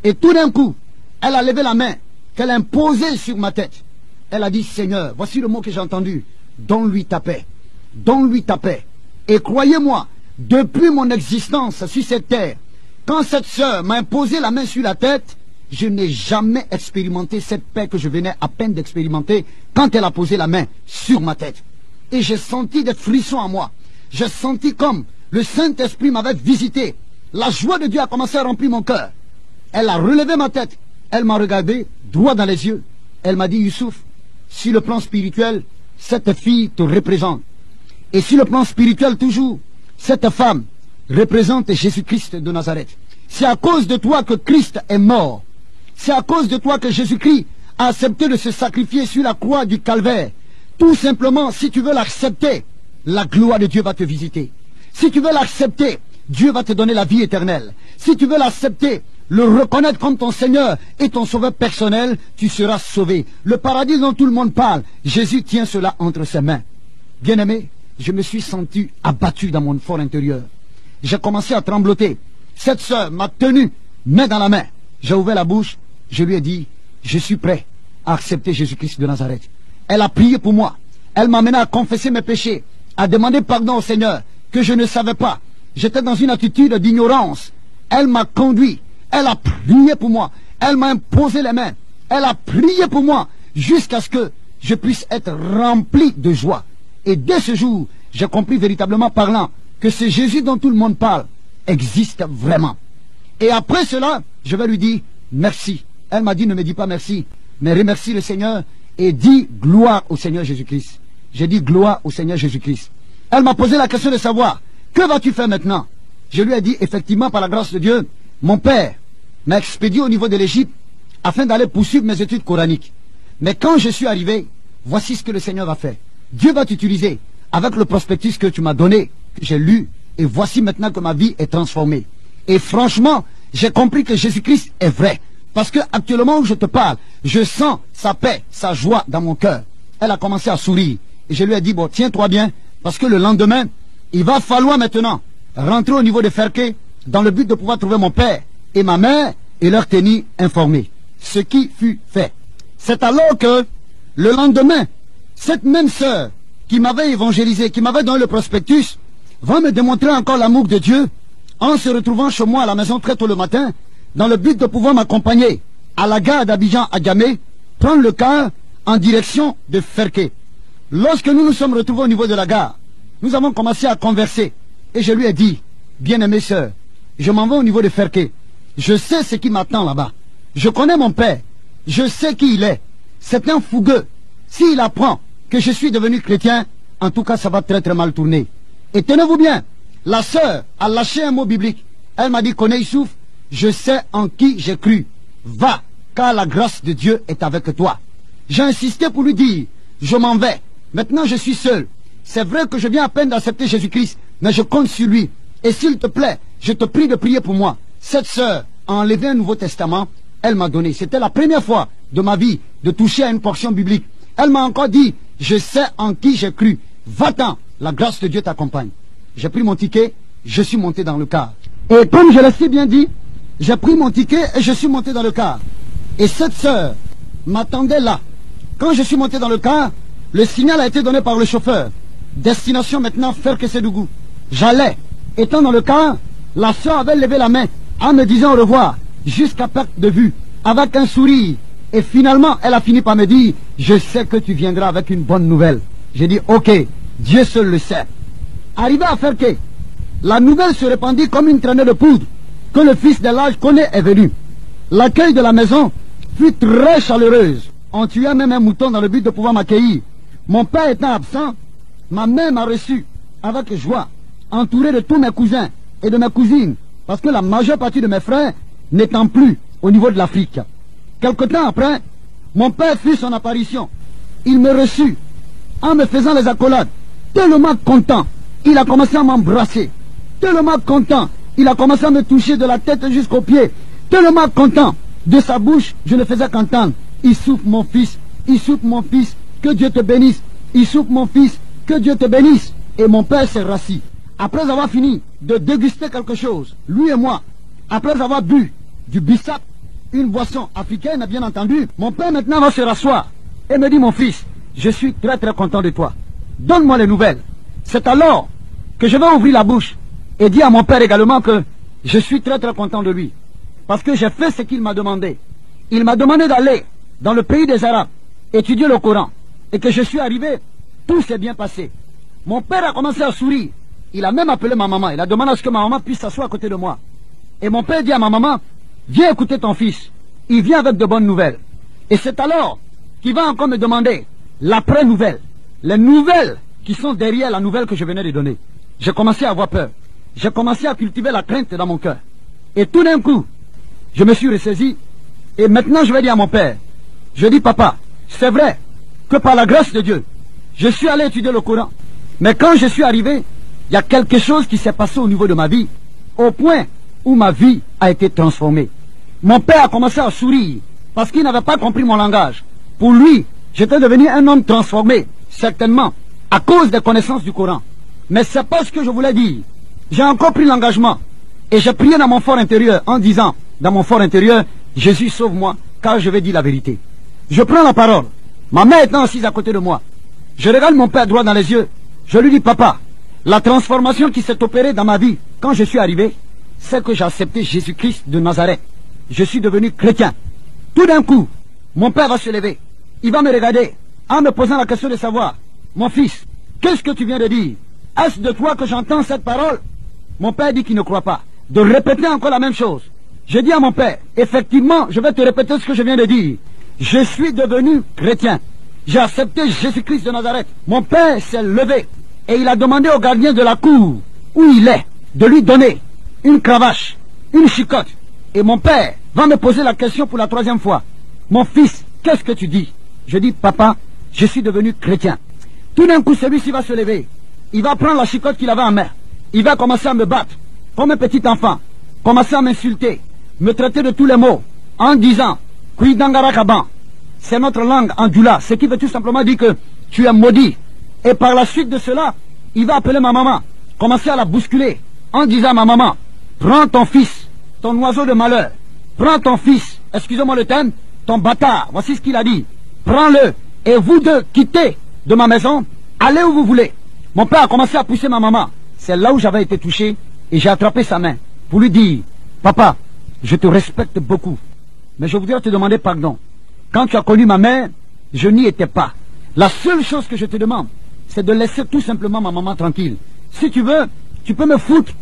Speaker 1: Et tout d'un coup, elle a levé la main qu'elle a imposée sur ma tête. Elle a dit, Seigneur, voici le mot que j'ai entendu, donne-lui ta paix. Donne-lui ta paix. Et croyez-moi, depuis mon existence sur cette terre, quand cette sœur m'a imposé la main sur la tête, je n'ai jamais expérimenté cette paix que je venais à peine d'expérimenter quand elle a posé la main sur ma tête. Et j'ai senti des frissons en moi. j'ai senti comme le Saint-Esprit m'avait visité. La joie de Dieu a commencé à remplir mon cœur. Elle a relevé ma tête. Elle m'a regardé droit dans les yeux. Elle m'a dit, Youssouf, sur le plan spirituel, cette fille te représente. Et sur le plan spirituel toujours, cette femme représente Jésus-Christ de Nazareth. C'est à cause de toi que Christ est mort. C'est à cause de toi que Jésus-Christ a accepté de se sacrifier sur la croix du calvaire. Tout simplement, si tu veux l'accepter, la gloire de Dieu va te visiter. Si tu veux l'accepter, Dieu va te donner la vie éternelle. Si tu veux l'accepter, le reconnaître comme ton Seigneur et ton sauveur personnel, tu seras sauvé. Le paradis dont tout le monde parle, Jésus tient cela entre ses mains. Bien-aimé, je me suis senti abattu dans mon fort intérieur. J'ai commencé à trembloter. Cette sœur m'a tenu, main dans la main. J'ai ouvert la bouche, je lui ai dit, je suis prêt à accepter Jésus-Christ de Nazareth. Elle a prié pour moi. Elle m'a amené à confesser mes péchés, à demander pardon au Seigneur, que je ne savais pas. J'étais dans une attitude d'ignorance. Elle m'a conduit. Elle a prié pour moi. Elle m'a imposé les mains. Elle a prié pour moi jusqu'à ce que je puisse être rempli de joie. Et dès ce jour, j'ai compris véritablement parlant que ce Jésus dont tout le monde parle existe vraiment. Et après cela, je vais lui dire merci. Elle m'a dit ne me dis pas merci, mais remercie le Seigneur et dis gloire au Seigneur Jésus-Christ. J'ai dit gloire au Seigneur Jésus-Christ. Elle m'a posé la question de savoir, que vas-tu faire maintenant? Je lui ai dit effectivement par la grâce de Dieu, mon père m'a expédié au niveau de l'Égypte afin d'aller poursuivre mes études coraniques. Mais quand je suis arrivé, voici ce que le Seigneur va faire. Dieu va t'utiliser avec le prospectus que tu m'as donné, que j'ai lu, et voici maintenant que ma vie est transformée. Et franchement, j'ai compris que Jésus-Christ est vrai. Parce que actuellement où je te parle, je sens sa paix, sa joie dans mon cœur. Elle a commencé à sourire. Et je lui ai dit, bon, tiens-toi bien, parce que le lendemain, il va falloir maintenant rentrer au niveau de Ferké dans le but de pouvoir trouver mon père et ma mère et leur tenir informés. Ce qui fut fait. C'est alors que, le lendemain, cette même sœur qui m'avait évangélisé, qui m'avait donné le prospectus, va me démontrer encore l'amour de Dieu en se retrouvant chez moi à la maison très tôt le matin, dans le but de pouvoir m'accompagner à la gare d'Abidjan à Djamé, prendre le car en direction de Ferké. Lorsque nous nous sommes retrouvés au niveau de la gare, nous avons commencé à converser. Et je lui ai dit, bien-aimée sœur, je m'en vais au niveau de Ferké. Je sais ce qui m'attend là-bas. Je connais mon père. Je sais qui il est. C'est un fougueux. S'il apprend que je suis devenu chrétien, en tout cas ça va très très mal tourner. Et tenez-vous bien, la sœur a lâché un mot biblique. Elle m'a dit, connais Youssouf, je sais en qui j'ai cru. Va, car la grâce de Dieu est avec toi. J'ai insisté pour lui dire, je m'en vais. Maintenant je suis seul. C'est vrai que je viens à peine d'accepter Jésus-Christ, mais je compte sur lui. Et s'il te plaît, je te prie de prier pour moi. Cette sœur a enlevé un Nouveau Testament, elle m'a donné. C'était la première fois de ma vie de toucher à une portion biblique. Elle m'a encore dit, je sais en qui j'ai cru. Va-t'en, la grâce de Dieu t'accompagne. J'ai pris mon ticket, je suis monté dans le car. Et comme je l'ai si bien dit, j'ai pris mon ticket et je suis monté dans le car. Et cette sœur m'attendait là. Quand je suis monté dans le car, le signal a été donné par le chauffeur. Destination maintenant Ferké-Sédougou. J'allais. Étant dans le car, la sœur avait levé la main en me disant au revoir, jusqu'à perte de vue, avec un sourire. Et finalement, elle a fini par me dire, je sais que tu viendras avec une bonne nouvelle. J'ai dit, ok, Dieu seul le sait. Arrivé à Ferké, la nouvelle se répandit comme une traînée de poudre, que le fils de l'âge connaît est venu. L'accueil de la maison fut très chaleureuse. On tuait même un mouton dans le but de pouvoir m'accueillir. Mon père étant absent, ma mère m'a reçu avec joie, entouré de tous mes cousins et de mes cousines, parce que la majeure partie de mes frères n'étant plus au niveau de l'Afrique. Quelque temps après, mon père fit son apparition. Il me reçut en me faisant les accolades. Tellement content, il a commencé à m'embrasser. Tellement content, il a commencé à me toucher de la tête jusqu'aux pieds. Tellement content, de sa bouche, je ne faisais qu'entendre. Il souffle mon fils, il souffle mon fils, que Dieu te bénisse. Il souffle mon fils, que Dieu te bénisse. Et mon père s'est rassis. Après avoir fini de déguster quelque chose, lui et moi, après avoir bu du bissap, une boisson africaine, bien entendu, mon père maintenant va se rasseoir et me dit, mon fils, je suis très très content de toi. Donne-moi les nouvelles. C'est alors que je vais ouvrir la bouche et dire à mon père également que je suis très très content de lui. Parce que j'ai fait ce qu'il m'a demandé. Il m'a demandé d'aller dans le pays des Arabes, étudier le Coran. Et que je suis arrivé, tout s'est bien passé. Mon père a commencé à sourire. Il a même appelé ma maman. Il a demandé à ce que ma maman puisse s'asseoir à côté de moi. Et mon père dit à ma maman, viens écouter ton fils. Il vient avec de bonnes nouvelles. Et c'est alors qu'il va encore me demander l'après-nouvelle. Les nouvelles qui sont derrière la nouvelle que je venais de donner. J'ai commencé à avoir peur. J'ai commencé à cultiver la crainte dans mon cœur. Et tout d'un coup, je me suis ressaisi. Et maintenant, je vais dire à mon père, je dis, papa, c'est vrai que par la grâce de Dieu, je suis allé étudier le Coran. Mais quand je suis arrivé, il y a quelque chose qui s'est passé au niveau de ma vie, au point où ma vie a été transformée. Mon père a commencé à sourire, parce qu'il n'avait pas compris mon langage. Pour lui, j'étais devenu un homme transformé, certainement, à cause des connaissances du Coran. Mais c'est pas ce que je voulais dire. J'ai encore pris l'engagement, et j'ai prié dans mon fort intérieur, en disant, dans mon fort intérieur, Jésus sauve-moi, car je vais dire la vérité. Je prends la parole, ma mère étant assise à côté de moi. Je regarde mon père droit dans les yeux, je lui dis, papa, la transformation qui s'est opérée dans ma vie, quand je suis arrivé, c'est que j'ai accepté Jésus-Christ de Nazareth. Je suis devenu chrétien. Tout d'un coup, mon père va se lever. Il va me regarder en me posant la question de savoir, mon fils, qu'est-ce que tu viens de dire? Est-ce de toi que j'entends cette parole? Mon père dit qu'il ne croit pas. De répéter encore la même chose. Je dis à mon père, effectivement, je vais te répéter ce que je viens de dire. Je suis devenu chrétien. J'ai accepté Jésus-Christ de Nazareth. Mon père s'est levé et il a demandé au gardien de la cour où il est de lui donner une cravache, une chicotte. Et mon père va me poser la question pour la 3e fois. Mon fils, qu'est-ce que tu dis? Je dis, papa, je suis devenu chrétien. Tout d'un coup, celui-ci va se lever. Il va prendre la chicotte qu'il avait en main. Il va commencer à me battre comme un petit enfant. Commencer à m'insulter, me traiter de tous les mots en disant, Kuidangarakaban, c'est notre langue en djoula, ce qui veut tout simplement dire que tu es maudit. Et par la suite de cela, il va appeler ma maman, commencer à la bousculer en disant à ma maman, prends ton fils, ton oiseau de malheur, prends ton fils, excusez-moi le terme, ton bâtard, voici ce qu'il a dit, prends-le et vous deux quittez de ma maison, allez où vous voulez. Mon père a commencé à pousser ma maman, c'est là où j'avais été touché et j'ai attrapé sa main pour lui dire, papa, je te respecte beaucoup, mais je voudrais te demander pardon. Quand tu as connu ma mère, je n'y étais pas. La seule chose que je te demande, c'est de laisser tout simplement ma maman tranquille. Si tu veux, tu peux me foutre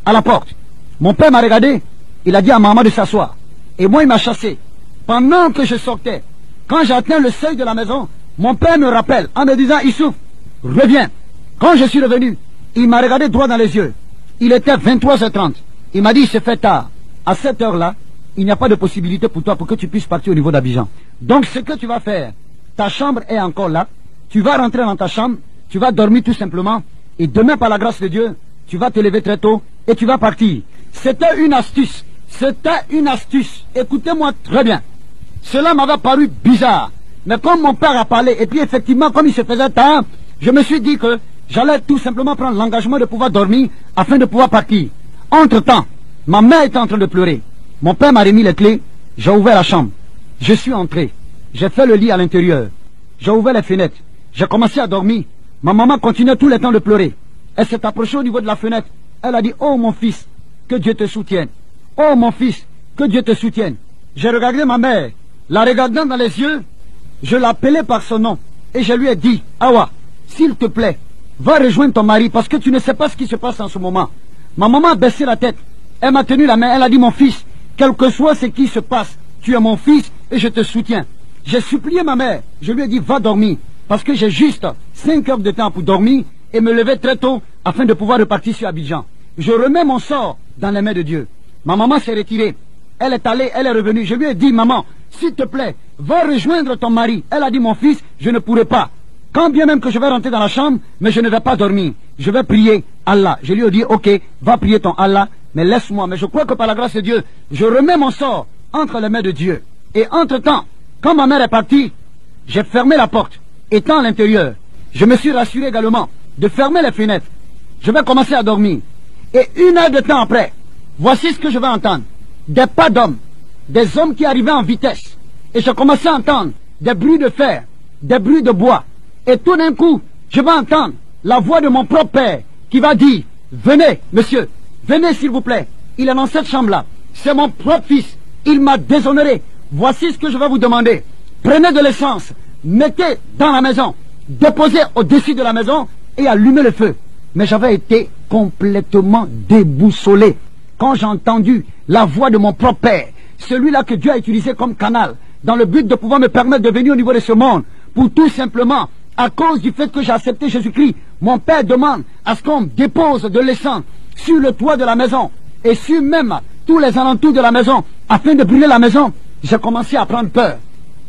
Speaker 1: à la porte. Mon père m'a regardé, il a dit à ma maman de s'asseoir. Et moi, il m'a chassé. Pendant que je sortais, quand j'ai atteint le seuil de la maison, mon père me rappelle en me disant, Issouf, reviens. Quand je suis revenu, il m'a regardé droit dans les yeux. Il était 23h30. Il m'a dit, il s'est fait tard. À cette heure-là, il n'y a pas de possibilité pour toi pour que tu puisses partir au niveau d'Abidjan. Donc ce que tu vas faire, ta chambre est encore là, tu vas rentrer dans ta chambre, tu vas dormir tout simplement, et demain par la grâce de Dieu, tu vas te lever très tôt et tu vas partir. C'était une astuce, écoutez-moi très bien. Cela m'avait paru bizarre, mais comme mon père a parlé, et puis effectivement comme il se faisait tard, je me suis dit que j'allais tout simplement prendre l'engagement de pouvoir dormir afin de pouvoir partir. Entre-temps, ma mère était en train de pleurer. Mon père m'a remis les clés, j'ai ouvert la chambre. Je suis entré, j'ai fait le lit à l'intérieur. J'ai ouvert les fenêtres, j'ai commencé à dormir. Ma maman continuait tout le temps de pleurer. Elle s'est approchée au niveau de la fenêtre. Elle a dit, oh mon fils, que Dieu te soutienne. Oh mon fils, que Dieu te soutienne. J'ai regardé ma mère, la regardant dans les yeux, je l'appelais par son nom. Et je lui ai dit, Awa, s'il te plaît, va rejoindre ton mari parce que tu ne sais pas ce qui se passe en ce moment. Ma maman a baissé la tête. Elle m'a tenu la main, elle a dit, mon fils, quel que soit ce qui se passe, tu es mon fils et je te soutiens. J'ai supplié ma mère, je lui ai dit, va dormir, parce que j'ai juste 5 heures de temps pour dormir et me lever très tôt afin de pouvoir repartir sur Abidjan. Je remets mon sort dans les mains de Dieu. Ma maman s'est retirée, elle est allée, elle est revenue. Je lui ai dit, maman, s'il te plaît, va rejoindre ton mari. Elle a dit, mon fils, je ne pourrai pas. Quand bien même que je vais rentrer dans la chambre, mais je ne vais pas dormir. Je vais prier Allah. Je lui ai dit, ok, va prier ton Allah, mais laisse-moi. Mais je crois que par la grâce de Dieu, je remets mon sort entre les mains de Dieu. Et entre-temps, quand ma mère est partie, j'ai fermé la porte. Étant à l'intérieur, je me suis rassuré également de fermer les fenêtres. Je vais commencer à dormir. Et 1 heure de temps après, voici ce que je vais entendre. Des pas d'hommes, des hommes qui arrivaient en vitesse. Et je commençais à entendre des bruits de fer, des bruits de bois. Et tout d'un coup, je vais entendre la voix de mon propre père qui va dire, venez, monsieur, venez s'il vous plaît. Il est dans cette chambre-là. C'est mon propre fils. Il m'a déshonoré. Voici ce que je vais vous demander. Prenez de l'essence, mettez dans la maison, déposez au-dessus de la maison et allumez le feu. Mais j'avais été complètement déboussolé quand j'ai entendu la voix de mon propre père, celui-là que Dieu a utilisé comme canal, dans le but de pouvoir me permettre de venir au niveau de ce monde, pour tout simplement, à cause du fait que j'ai accepté Jésus-Christ, mon père demande à ce qu'on dépose de l'essence sur le toit de la maison, et sur même tous les alentours de la maison, afin de brûler la maison. J'ai commencé à prendre peur.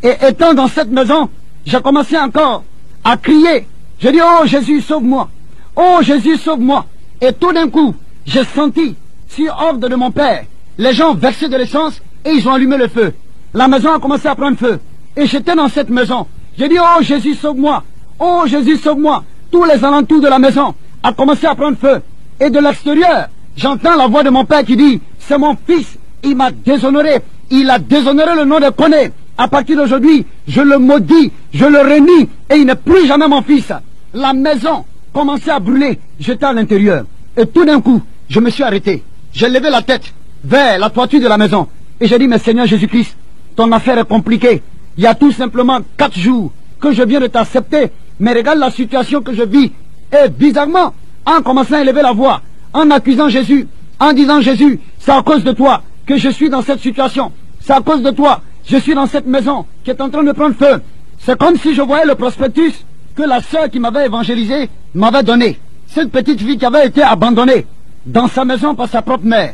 Speaker 1: Et étant dans cette maison, j'ai commencé encore à crier. J'ai dit, oh Jésus, sauve-moi. Oh Jésus, sauve-moi. Et tout d'un coup, j'ai senti, sur ordre de mon père, les gens versaient de l'essence et ils ont allumé le feu. La maison a commencé à prendre feu. Et j'étais dans cette maison. J'ai dit, oh Jésus, sauve-moi. Oh Jésus, sauve-moi. Tous les alentours de la maison a commencé à prendre feu. Et de l'extérieur, j'entends la voix de mon père qui dit, c'est mon fils, il m'a déshonoré. Il a déshonoré le nom de Koné. À partir d'aujourd'hui, je le maudis, je le renie, et il n'est plus jamais mon fils. La maison commençait à brûler, j'étais à l'intérieur. Et tout d'un coup, je me suis arrêté. J'ai levé la tête vers la toiture de la maison. Et j'ai dit, mais Seigneur Jésus-Christ, ton affaire est compliquée. Il y a tout simplement 4 jours que je viens de t'accepter. Mais regarde la situation que je vis. Et bizarrement, en commençant à élever la voix, en accusant Jésus, en disant, Jésus, c'est à cause de toi que je suis dans cette situation. C'est à cause de toi, je suis dans cette maison qui est en train de prendre feu. C'est comme si je voyais le prospectus que la sœur qui m'avait évangélisé m'avait donné. Cette petite fille qui avait été abandonnée dans sa maison par sa propre mère.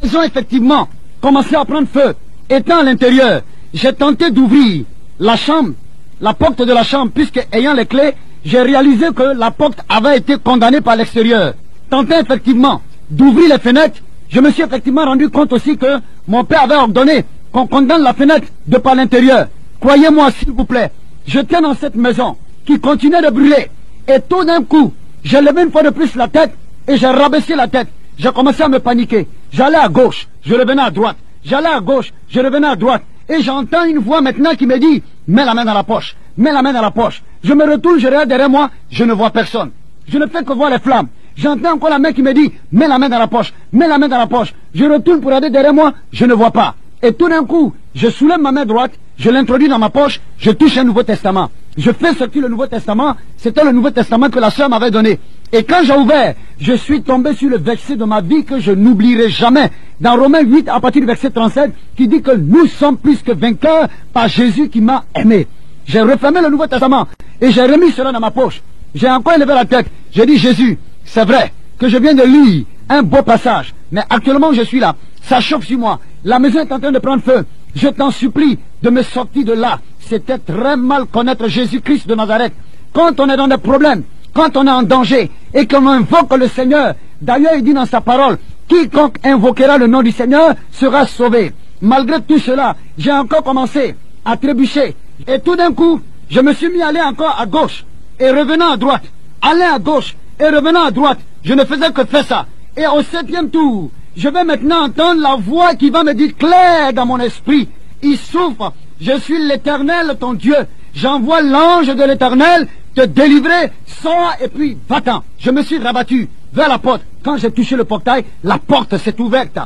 Speaker 1: Ils ont effectivement commencé à prendre feu. Étant à l'intérieur, j'ai tenté d'ouvrir la chambre, la porte de la chambre, puisque ayant les clés, j'ai réalisé que la porte avait été condamnée par l'extérieur. Tentant effectivement d'ouvrir les fenêtres, je me suis effectivement rendu compte aussi que mon père avait ordonné qu'on condamne la fenêtre de par l'intérieur. Croyez-moi s'il vous plaît, j'étais dans cette maison qui continuait de brûler. Et tout d'un coup, j'ai levé une fois de plus la tête et j'ai rabaissé la tête. J'ai commencé à me paniquer. J'allais à gauche, je revenais à droite. J'allais à gauche, je revenais à droite. Et j'entends une voix maintenant qui me dit, mets la main dans la poche, mets la main dans la poche. Je me retourne, je regarde derrière moi, je ne vois personne. Je ne fais que voir les flammes. J'entends encore la main qui me dit, mets la main dans la poche, mets la main dans la poche. Je retourne pour regarder derrière moi, je ne vois pas. Et tout d'un coup, je soulève ma main droite, je l'introduis dans ma poche, je touche un Nouveau Testament. Je fais sortir le Nouveau Testament, c'était le Nouveau Testament que la sœur m'avait donné. Et quand j'ai ouvert, je suis tombé sur le verset de ma vie que je n'oublierai jamais. Dans Romains 8, à partir du verset 37, qui dit que nous sommes plus que vainqueurs par Jésus qui m'a aimé. J'ai refermé le Nouveau Testament et j'ai remis cela dans ma poche. J'ai encore élevé la tête. J'ai dit, Jésus, c'est vrai que je viens de lire un beau passage, mais actuellement je suis là. Ça chauffe sur moi. La maison est en train de prendre feu. Je t'en supplie de me sortir de là. C'était très mal connaître Jésus-Christ de Nazareth. Quand on est dans des problèmes, quand on est en danger et qu'on invoque le Seigneur, d'ailleurs il dit dans sa parole, quiconque invoquera le nom du Seigneur sera sauvé. Malgré tout cela, j'ai encore commencé à trébucher. Et tout d'un coup, je me suis mis à aller encore à gauche et revenant à droite. Aller à gauche et revenant à droite. Je ne faisais que faire ça. Et au 7e tour, je vais maintenant entendre la voix qui va me dire clair dans mon esprit. Il souffre. Je suis l'Éternel, ton Dieu. J'envoie l'ange de l'Éternel te délivrer. Sors et puis va-t'en. Je me suis rabattu vers la porte. Quand j'ai touché le portail, la porte s'est ouverte.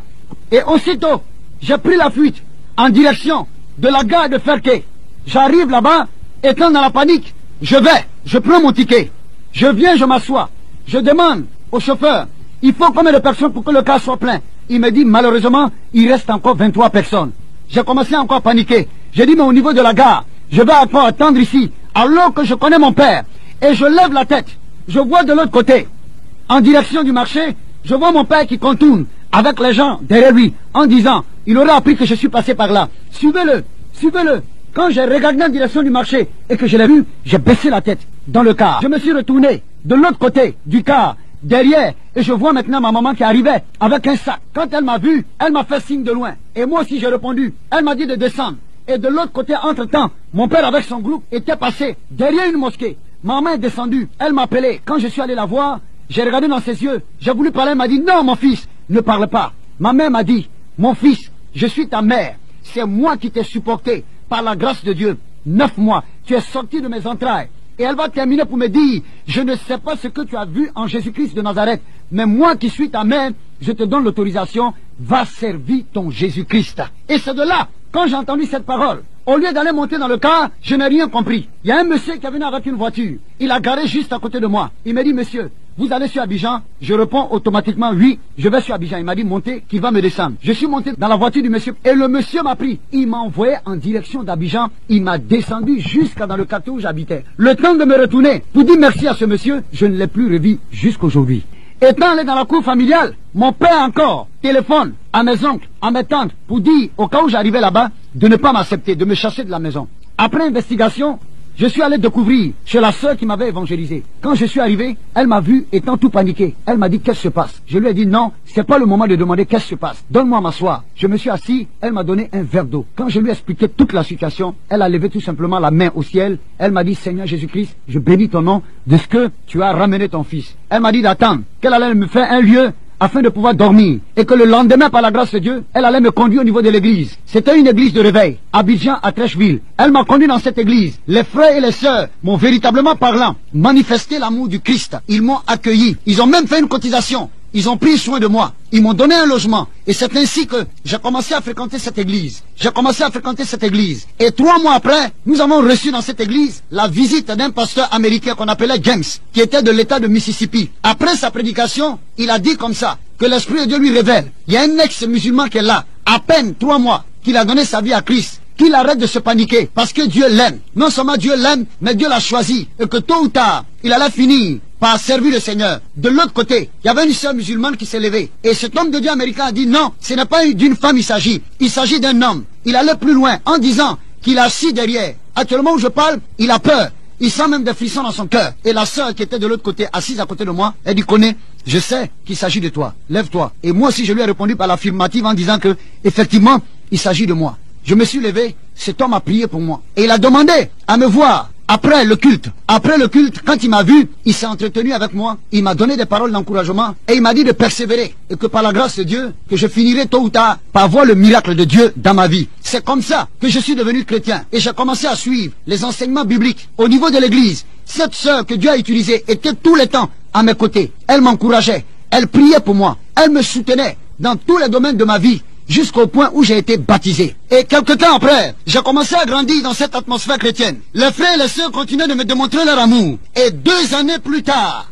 Speaker 1: Et aussitôt, j'ai pris la fuite en direction de la gare de Ferquet. J'arrive là-bas, étant dans la panique. Je prends mon ticket. Je viens, je m'assois. Je demande au chauffeur, il faut combien de personnes pour que le car soit plein? Il me dit, malheureusement, il reste encore 23 personnes. J'ai commencé encore à paniquer. J'ai dit, mais au niveau de la gare, je vais encore attendre ici, alors que je connais mon père. Et je lève la tête. Je vois de l'autre côté, en direction du marché, je vois mon père qui contourne avec les gens derrière lui, en disant, il aurait appris que je suis passé par là. Suivez-le, suivez-le. Quand j'ai regardé en direction du marché et que je l'ai vu, j'ai baissé la tête dans le car. Je me suis retourné de l'autre côté du car, derrière, et je vois maintenant ma maman qui arrivait avec un sac. Quand elle m'a vu, elle m'a fait signe de loin. Et moi aussi j'ai répondu. Elle m'a dit de descendre. Et de l'autre côté, entre-temps, mon père avec son groupe était passé derrière une mosquée. Maman est descendue. Elle m'a appelé. Quand je suis allé la voir, j'ai regardé dans ses yeux. J'ai voulu parler. Elle m'a dit, non mon fils, ne parle pas. Ma mère m'a dit, mon fils, je suis ta mère. C'est moi qui t'ai supporté par la grâce de Dieu. 9 mois, tu es sorti de mes entrailles. Et elle va terminer pour me dire, je ne sais pas ce que tu as vu en Jésus-Christ de Nazareth, mais moi qui suis ta mère, je te donne l'autorisation, va servir ton Jésus-Christ. Et c'est de là, quand j'ai entendu cette parole, au lieu d'aller monter dans le car, je n'ai rien compris. Il y a un monsieur qui est venu avec une voiture. Il a garé juste à côté de moi. Il me dit, monsieur, vous allez sur Abidjan? Je réponds automatiquement, oui, je vais sur Abidjan. Il m'a dit, montez, qui va me descendre. Je suis monté dans la voiture du monsieur et le monsieur m'a pris. Il m'a envoyé en direction d'Abidjan. Il m'a descendu jusqu'à dans le quartier où j'habitais. Le temps de me retourner pour dire merci à ce monsieur, je ne l'ai plus revu jusqu'aujourd'hui. Étant allé dans la cour familiale, mon père encore téléphone à mes oncles, à mes tantes, pour dire, au cas où j'arrivais là-bas, de ne pas m'accepter, de me chasser de la maison. Après investigation, je suis allé découvrir chez la sœur qui m'avait évangélisé. Quand je suis arrivé, elle m'a vu étant tout paniqué. Elle m'a dit, qu'est-ce qui se passe? Je lui ai dit, non, c'est pas le moment de demander qu'est-ce qui se passe. Donne-moi à m'asseoir. Je me suis assis, elle m'a donné un verre d'eau. Quand je lui ai expliqué toute la situation, elle a levé tout simplement la main au ciel. Elle m'a dit, Seigneur Jésus-Christ, je bénis ton nom de ce que tu as ramené ton fils. Elle m'a dit d'attendre, qu'elle allait me faire un lieu afin de pouvoir dormir, et que le lendemain, par la grâce de Dieu, elle allait me conduire au niveau de l'église. C'était une église de réveil, Abidjan à Trècheville. Elle m'a conduit dans cette église. Les frères et les sœurs m'ont véritablement parlant manifesté l'amour du Christ. Ils m'ont accueilli. Ils ont même fait une cotisation. Ils ont pris soin de moi. Ils m'ont donné un logement. Et c'est ainsi que j'ai commencé à fréquenter cette église. J'ai commencé à fréquenter cette église. Et 3 mois après, nous avons reçu dans cette église la visite d'un pasteur américain qu'on appelait James, qui était de l'état de Mississippi. Après sa prédication, il a dit comme ça, que l'Esprit de Dieu lui révèle. Il y a un ex-musulman qui est là, à peine 3 mois, qu'il a donné sa vie à Christ. Qu'il arrête de se paniquer, parce que Dieu l'aime. Non seulement Dieu l'aime, mais Dieu l'a choisi. Et que tôt ou tard, il allait finir par servir le Seigneur. De l'autre côté, il y avait une sœur musulmane qui s'est levée. Et cet homme de Dieu américain a dit non, ce n'est pas d'une femme il s'agit d'un homme. Il allait plus loin en disant qu'il est assis derrière. Actuellement où je parle, il a peur. Il sent même des frissons dans son cœur. Et la sœur qui était de l'autre côté, assise à côté de moi, elle dit, connais, je sais qu'il s'agit de toi. Lève-toi. Et moi aussi, je lui ai répondu par l'affirmative en disant que, effectivement, il s'agit de moi. Je me suis levé, cet homme a prié pour moi. Et il a demandé à me voir après le culte. Après le culte, quand il m'a vu, il s'est entretenu avec moi. Il m'a donné des paroles d'encouragement. Et il m'a dit de persévérer. Et que par la grâce de Dieu, que je finirai tôt ou tard par voir le miracle de Dieu dans ma vie. C'est comme ça que je suis devenu chrétien. Et j'ai commencé à suivre les enseignements bibliques au niveau de l'église. Cette sœur que Dieu a utilisée était tout le temps à mes côtés. Elle m'encourageait. Elle priait pour moi. Elle me soutenait dans tous les domaines de ma vie. Jusqu'au point où j'ai été baptisé. Et quelque temps après, j'ai commencé à grandir dans cette atmosphère chrétienne. Les frères et les sœurs continuaient de me démontrer leur amour. Et 2 années plus tard,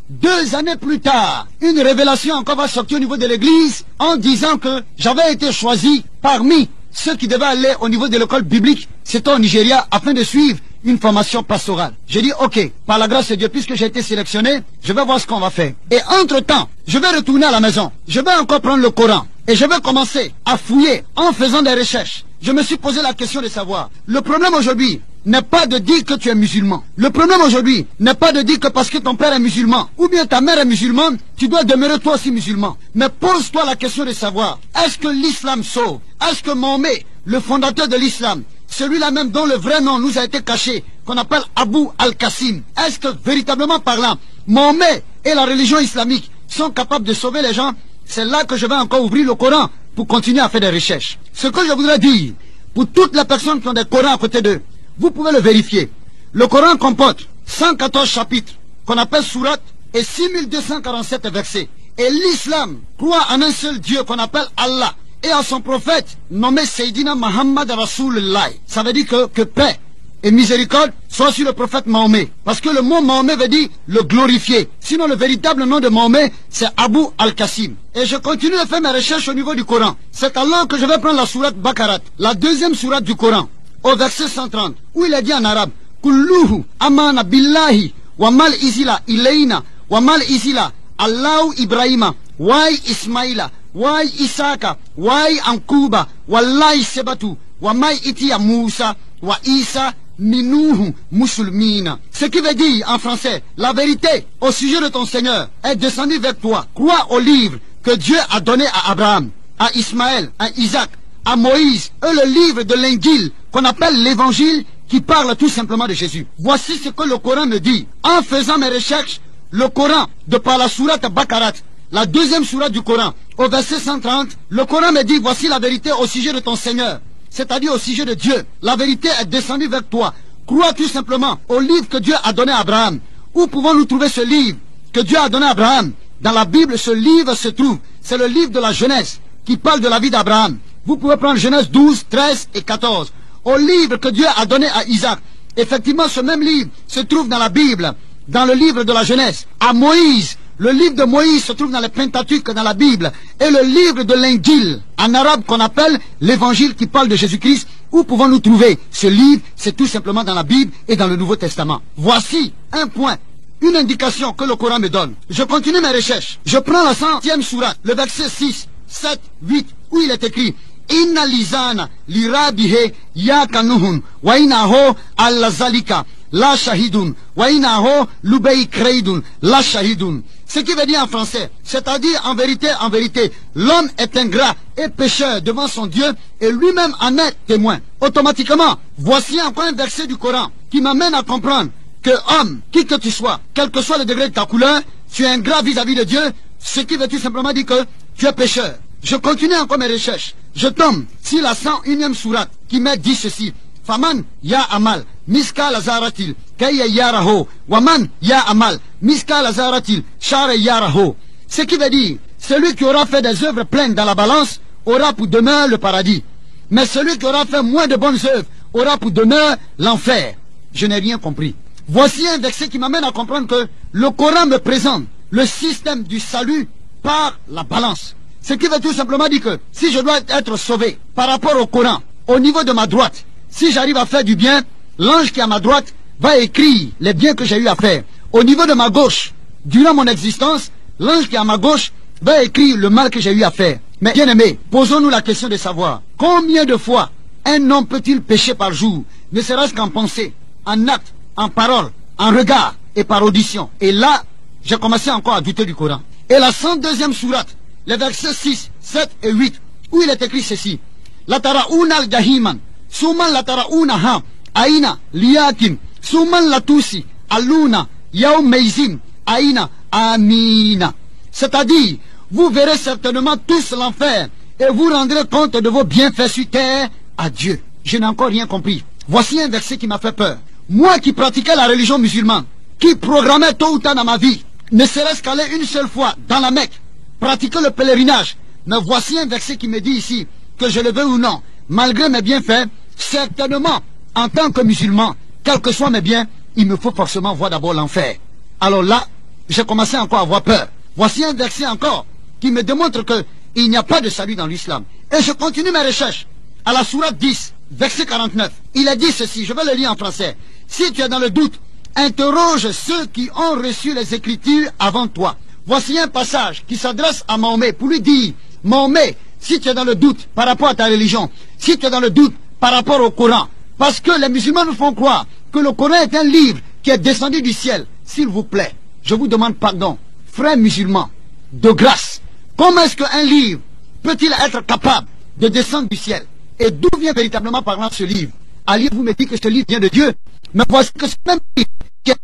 Speaker 1: une révélation encore va sortir au niveau de l'église en disant que j'avais été choisi parmi ceux qui devaient aller au niveau de l'école biblique, c'était au Nigeria, afin de suivre une formation pastorale. J'ai dit, ok, par la grâce de Dieu, puisque j'ai été sélectionné, je vais voir ce qu'on va faire. Et entre-temps, je vais retourner à la maison. Je vais encore prendre le Coran. Et je vais commencer à fouiller en faisant des recherches. Je me suis posé la question de savoir. Le problème aujourd'hui n'est pas de dire que tu es musulman. Le problème aujourd'hui n'est pas de dire que parce que ton père est musulman ou bien ta mère est musulmane, tu dois demeurer toi aussi musulman. Mais pose-toi la question de savoir, est-ce que l'islam sauve? Est-ce que Mahomet, le fondateur de l'islam, celui-là même dont le vrai nom nous a été caché, qu'on appelle Abu al-Qasim, est-ce que véritablement parlant, Mahomet et la religion islamique sont capables de sauver les gens? C'est là que je vais encore ouvrir le Coran pour continuer à faire des recherches. Ce que je voudrais dire, pour toutes les personnes qui ont des Corans à côté d'eux, vous pouvez le vérifier. Le Coran comporte 114 chapitres qu'on appelle sourates et 6247 versets. Et l'islam croit en un seul Dieu qu'on appelle Allah et à son prophète nommé Sayyidina Muhammad Rasulullah. Ça veut dire que paix et miséricorde soit sur le prophète Mahomet. Parce que le mot Mahomet veut dire le glorifié. Sinon le véritable nom de Mahomet c'est Abu al-Qasim. Et je continue de faire mes recherches au niveau du Coran. C'est alors que je vais prendre la sourate Baqarat, la deuxième sourate du Coran, au verset 130, où il est dit en arabe, Kulluhu amana billahi wa mal isila ilayna wa mal isila Allahu Ibrahima wa Ismaila wa Isaka wa Ankuba wallahi sebatu wa mai itiya Musa wa Isa Minuhu musulmina. Ce qui veut dire en français, la vérité au sujet de ton Seigneur est descendue vers toi. Crois au livre que Dieu a donné à Abraham, à Ismaël, à Isaac, à Moïse, et le livre de l'Injil qu'on appelle l'évangile qui parle tout simplement de Jésus. Voici ce que le Coran me dit. En faisant mes recherches, le Coran, de par la sourate Baqarat, la deuxième sourate du Coran, au verset 130, le Coran me dit, voici la vérité au sujet de ton Seigneur. C'est-à-dire au sujet de Dieu. La vérité est descendue vers toi. Crois tout simplement au livre que Dieu a donné à Abraham. Où pouvons-nous trouver ce livre que Dieu a donné à Abraham? Dans la Bible, ce livre se trouve. C'est le livre de la Genèse qui parle de la vie d'Abraham. Vous pouvez prendre Genèse 12, 13 et 14. Au livre que Dieu a donné à Isaac. Effectivement, ce même livre se trouve dans la Bible, dans le livre de la Genèse. À Moïse, Le livre de Moïse se trouve dans le Pentateuque, dans la Bible, et le livre de l'Injil, en arabe qu'on appelle l'évangile qui parle de Jésus-Christ. Où pouvons-nous trouver ce livre? C'est tout simplement dans la Bible et dans le Nouveau Testament. Voici un point, une indication que le Coran me donne. Je continue mes recherches. Je prends la 100e sourate, le verset 6, 7, 8, où il est écrit Inna lisana lirabihe yakanuhun wa inaho allazalika la shahidun wa inaho lubei kreidun la shahidun. Ce qui veut dire en français, c'est-à-dire en vérité, l'homme est ingrat et pécheur devant son Dieu et lui-même en est témoin. Automatiquement, voici encore un verset du Coran qui m'amène à comprendre que homme, qui que tu sois, quel que soit le degré de ta couleur, tu es ingrat vis-à-vis de Dieu, ce qui veut tout simplement dire que tu es pécheur. Je continue encore mes recherches. Je tombe sur la 101e sourate qui m'a dit ceci. Faman ya amal, miska lazaratil, kaya yaraho, waman ya amal, miska lazaratil, share yaraho. Ce qui veut dire, celui qui aura fait des œuvres pleines dans la balance aura pour demeure le paradis. Mais celui qui aura fait moins de bonnes œuvres aura pour demeure l'enfer. Je n'ai rien compris. Voici un verset qui m'amène à comprendre que le Coran me présente le système du salut par la balance. Ce qui veut tout simplement dire que si je dois être sauvé par rapport au Coran, au niveau de ma droite, si j'arrive à faire du bien, l'ange qui est à ma droite va écrire les biens que j'ai eu à faire. Au niveau de ma gauche, durant mon existence, l'ange qui est à ma gauche va écrire le mal que j'ai eu à faire. Mais bien aimé, posons-nous la question de savoir combien de fois un homme peut-il pécher par jour, ne serait-ce qu'en pensée, en acte, en parole, en regard et par audition. Et là, j'ai commencé encore à douter du Coran. Et la 102e sourate, les versets 6, 7 et 8, où il est écrit ceci. La taraouna al-jahiman, suman la taraouna ha, aina liyakim, suman la tusi, aluna, yaum meizim, aina, amina. C'est-à-dire, vous verrez certainement tous l'enfer et vous rendrez compte de vos bienfaits sur terre à Dieu. Je n'ai encore rien compris. Voici un verset qui m'a fait peur. Moi qui pratiquais la religion musulmane, qui programmais tôt ou tard dans ma vie, ne serait-ce qu'aller une seule fois dans la Mecque, pratiquer le pèlerinage. Mais voici un verset qui me dit ici, que je le veux ou non, malgré mes bienfaits, certainement, en tant que musulman, quels que soient mes biens, il me faut forcément voir d'abord l'enfer. Alors là, j'ai commencé encore à avoir peur. Voici un verset encore qui me démontre qu'il n'y a pas de salut dans l'islam. Et je continue mes recherches. À la sourate 10, verset 49, il a dit ceci, je vais le lire en français. Si tu es dans le doute, interroge ceux qui ont reçu les Écritures avant toi. Voici un passage qui s'adresse à Mahomet pour lui dire, Mahomet, si tu es dans le doute par rapport à ta religion, si tu es dans le doute par rapport au Coran, parce que les musulmans nous font croire que le Coran est un livre qui est descendu du ciel, s'il vous plaît, je vous demande pardon, frères musulmans, de grâce, comment est-ce qu'un livre peut-il être capable de descendre du ciel? Et d'où vient véritablement parlant ce livre? Ali, vous me dites que ce livre vient de Dieu, mais voici que ce même livre qui est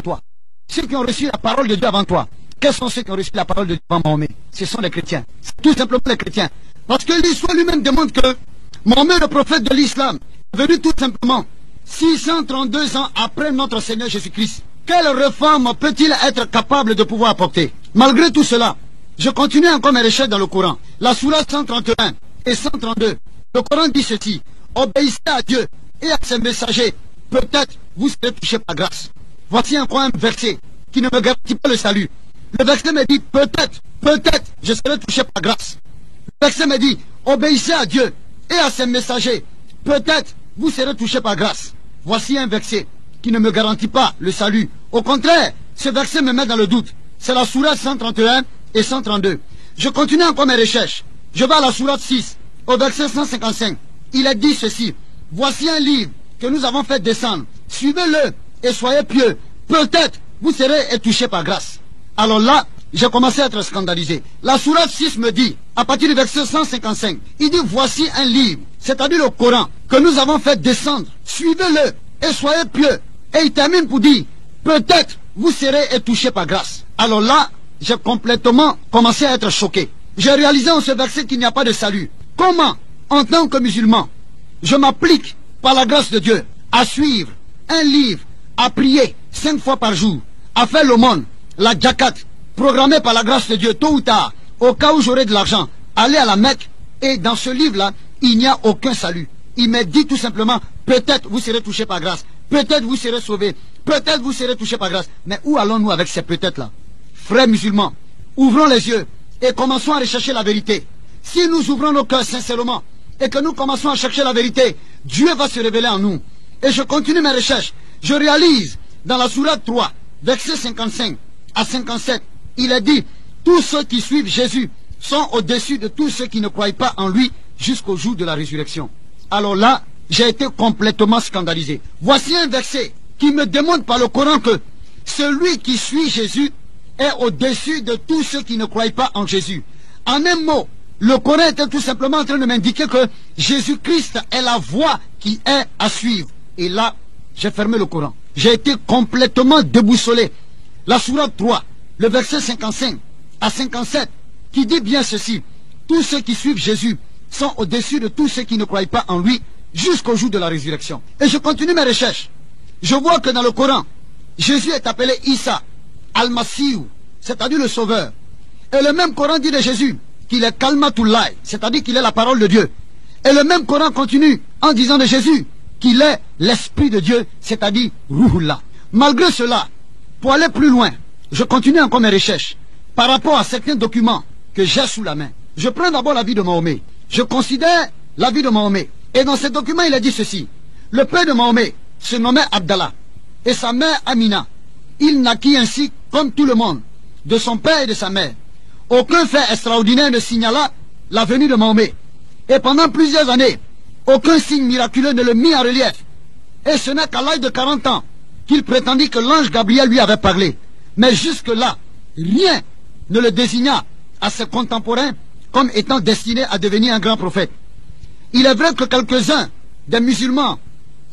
Speaker 1: toi. Ceux qui ont reçu la parole de Dieu avant toi, quels sont ceux qui ont reçu la parole de Dieu avant Mahomet? Ce sont les chrétiens. C'est tout simplement les chrétiens. Parce que l'histoire lui-même démontre que Mahomet, le prophète de l'islam, est venu tout simplement 632 ans après notre Seigneur Jésus-Christ. Quelle réforme peut-il être capable de pouvoir apporter? Malgré tout cela, je continue encore mes recherches dans le Coran. La sourate 131 et 132. Le Coran dit ceci. Obéissez à Dieu et à ses messagers. Peut-être vous serez touchés par grâce. Voici encore un verset qui ne me garantit pas le salut. Le verset me dit peut-être je serai touché par grâce. Le verset me dit obéissez à Dieu et à ses messagers. Peut-être vous serez touchés par grâce. Voici un verset qui ne me garantit pas le salut. Au contraire, ce verset me met dans le doute. C'est la sourate 131 et 132. Je continue encore mes recherches. Je vais à la sourate 6, au verset 155. Il est dit ceci. Voici un livre que nous avons fait descendre. Suivez-le et soyez pieux. Peut-être vous serez touchés par grâce. Alors là, j'ai commencé à être scandalisé. La sourate 6 me dit, à partir du verset 155, il dit voici un livre, c'est-à-dire le Coran, que nous avons fait descendre. Suivez-le et soyez pieux. Et il termine pour dire, peut-être vous serez touchés par grâce. Alors là, j'ai complètement commencé à être choqué. J'ai réalisé en ce verset qu'il n'y a pas de salut. Comment, en tant que musulman, je m'applique par la grâce de Dieu à suivre un livre, à prier 5 fois par jour, à faire l'aumône, la jakat, programmé par la grâce de Dieu, tôt ou tard, au cas où j'aurai de l'argent, aller à la Mecque, et dans ce livre-là, il n'y a aucun salut. Il m'a dit tout simplement, peut-être vous serez touché par grâce. peut-être vous serez sauvés, peut-être vous serez touchés par grâce. Mais où allons-nous avec ces peut-être-là? Frères musulmans, ouvrons les yeux et commençons à rechercher la vérité. Si nous ouvrons nos cœurs sincèrement et que nous commençons à chercher la vérité, Dieu va se révéler en nous. Et je continue mes recherches. Je réalise dans la sourate 3, versets 55 à 57, il est dit, tous ceux qui suivent Jésus sont au-dessus de tous ceux qui ne croient pas en lui jusqu'au jour de la résurrection. Alors là, j'ai été complètement scandalisé. Voici un verset qui me démontre par le Coran que celui qui suit Jésus est au-dessus de tous ceux qui ne croient pas en Jésus. En un mot, le Coran était tout simplement en train de m'indiquer que Jésus-Christ est la voie qui est à suivre. Et là, j'ai fermé le Coran. J'ai été complètement déboussolé. La sourate 3, le verset 55 à 57, qui dit bien ceci. Tous ceux qui suivent Jésus sont au-dessus de tous ceux qui ne croient pas en lui jusqu'au jour de la résurrection. Et je continue mes recherches. Je vois que dans le Coran, Jésus est appelé Isa, Al-Masih, c'est-à-dire le Sauveur. Et le même Coran dit de Jésus qu'il est Kalmatullah, c'est-à-dire qu'il est la parole de Dieu. Et le même Coran continue en disant de Jésus qu'il est l'Esprit de Dieu, c'est-à-dire Ruhullah. Malgré cela, pour aller plus loin, je continue encore mes recherches par rapport à certains documents que j'ai sous la main. Je prends d'abord la vie de Mahomet. Je considère la vie de Mahomet. Et dans ces documents, il a dit ceci. Le père de Mahomet se nommait Abdallah et sa mère Amina. Il naquit ainsi comme tout le monde, de son père et de sa mère. Aucun fait extraordinaire ne signala la venue de Mahomet. Et pendant plusieurs années, aucun signe miraculeux ne le mit en relief. Et ce n'est qu'à l'âge de 40 ans qu'il prétendit que l'ange Gabriel lui avait parlé. Mais jusque-là, rien ne le désigna à ses contemporains comme étant destiné à devenir un grand prophète. Il est vrai que quelques-uns des musulmans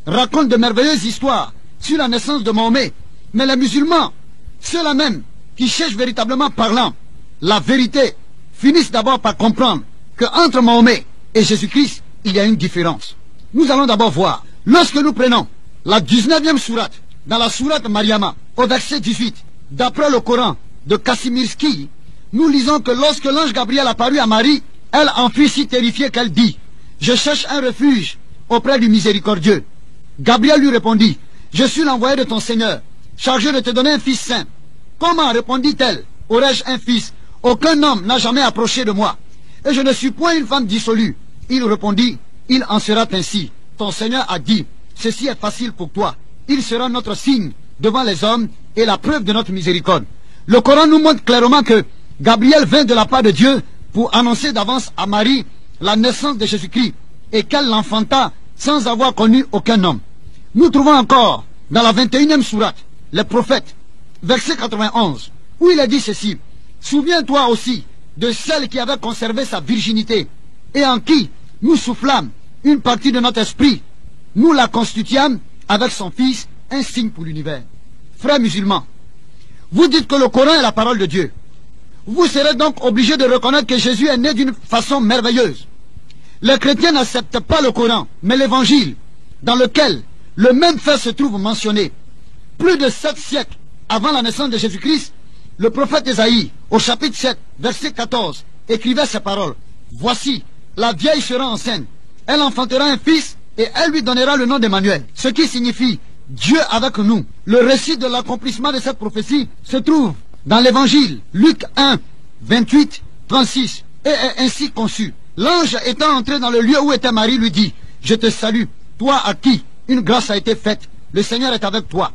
Speaker 1: racontent de merveilleuses histoires sur la naissance de Mahomet. Mais les musulmans, ceux-là même qui cherchent véritablement parlant la vérité, finissent d'abord par comprendre qu'entre Mahomet et Jésus-Christ, il y a une différence. Nous allons d'abord voir, lorsque nous prenons la 19e sourate, dans la sourate Mariama, au verset 18, d'après le Coran de Kassimirski, nous lisons que lorsque l'ange Gabriel apparut à Marie, elle en fut si terrifiée qu'elle dit, « Je cherche un refuge auprès du miséricordieux. » Gabriel lui répondit, « Je suis l'envoyé de ton Seigneur, chargé de te donner un fils saint. » Comment, répondit-elle, aurais-je un fils? Aucun homme n'a jamais approché de moi. Et je ne suis point une femme dissolue. Il répondit, il en sera ainsi. Ton Seigneur a dit, ceci est facile pour toi. Il sera notre signe devant les hommes et la preuve de notre miséricorde. Le Coran nous montre clairement que Gabriel vint de la part de Dieu pour annoncer d'avance à Marie la naissance de Jésus-Christ et qu'elle l'enfanta sans avoir connu aucun homme. Nous trouvons encore dans la 21e sourate, les prophètes, verset 91, où il a dit ceci. Souviens-toi aussi de celle qui avait conservé sa virginité et en qui nous soufflâmes une partie de notre esprit. Nous la constituâmes avec son fils, un signe pour l'univers. Frères musulmans, vous dites que le Coran est la parole de Dieu. Vous serez donc obligés de reconnaître que Jésus est né d'une façon merveilleuse. Les chrétiens n'acceptent pas le Coran, mais l'évangile, dans lequel le même fait se trouve mentionné. Plus de 7 siècles avant la naissance de Jésus-Christ, le prophète Ésaïe, au chapitre 7, verset 14, écrivait ces paroles. Voici, la vieille sera enceinte, elle enfantera un fils et elle lui donnera le nom d'Emmanuel. Ce qui signifie Dieu avec nous. Le récit de l'accomplissement de cette prophétie se trouve dans l'évangile, Luc 1, 28, 36, et est ainsi conçu. L'ange étant entré dans le lieu où était Marie lui dit, je te salue, toi à qui une grâce a été faite, le Seigneur est avec toi.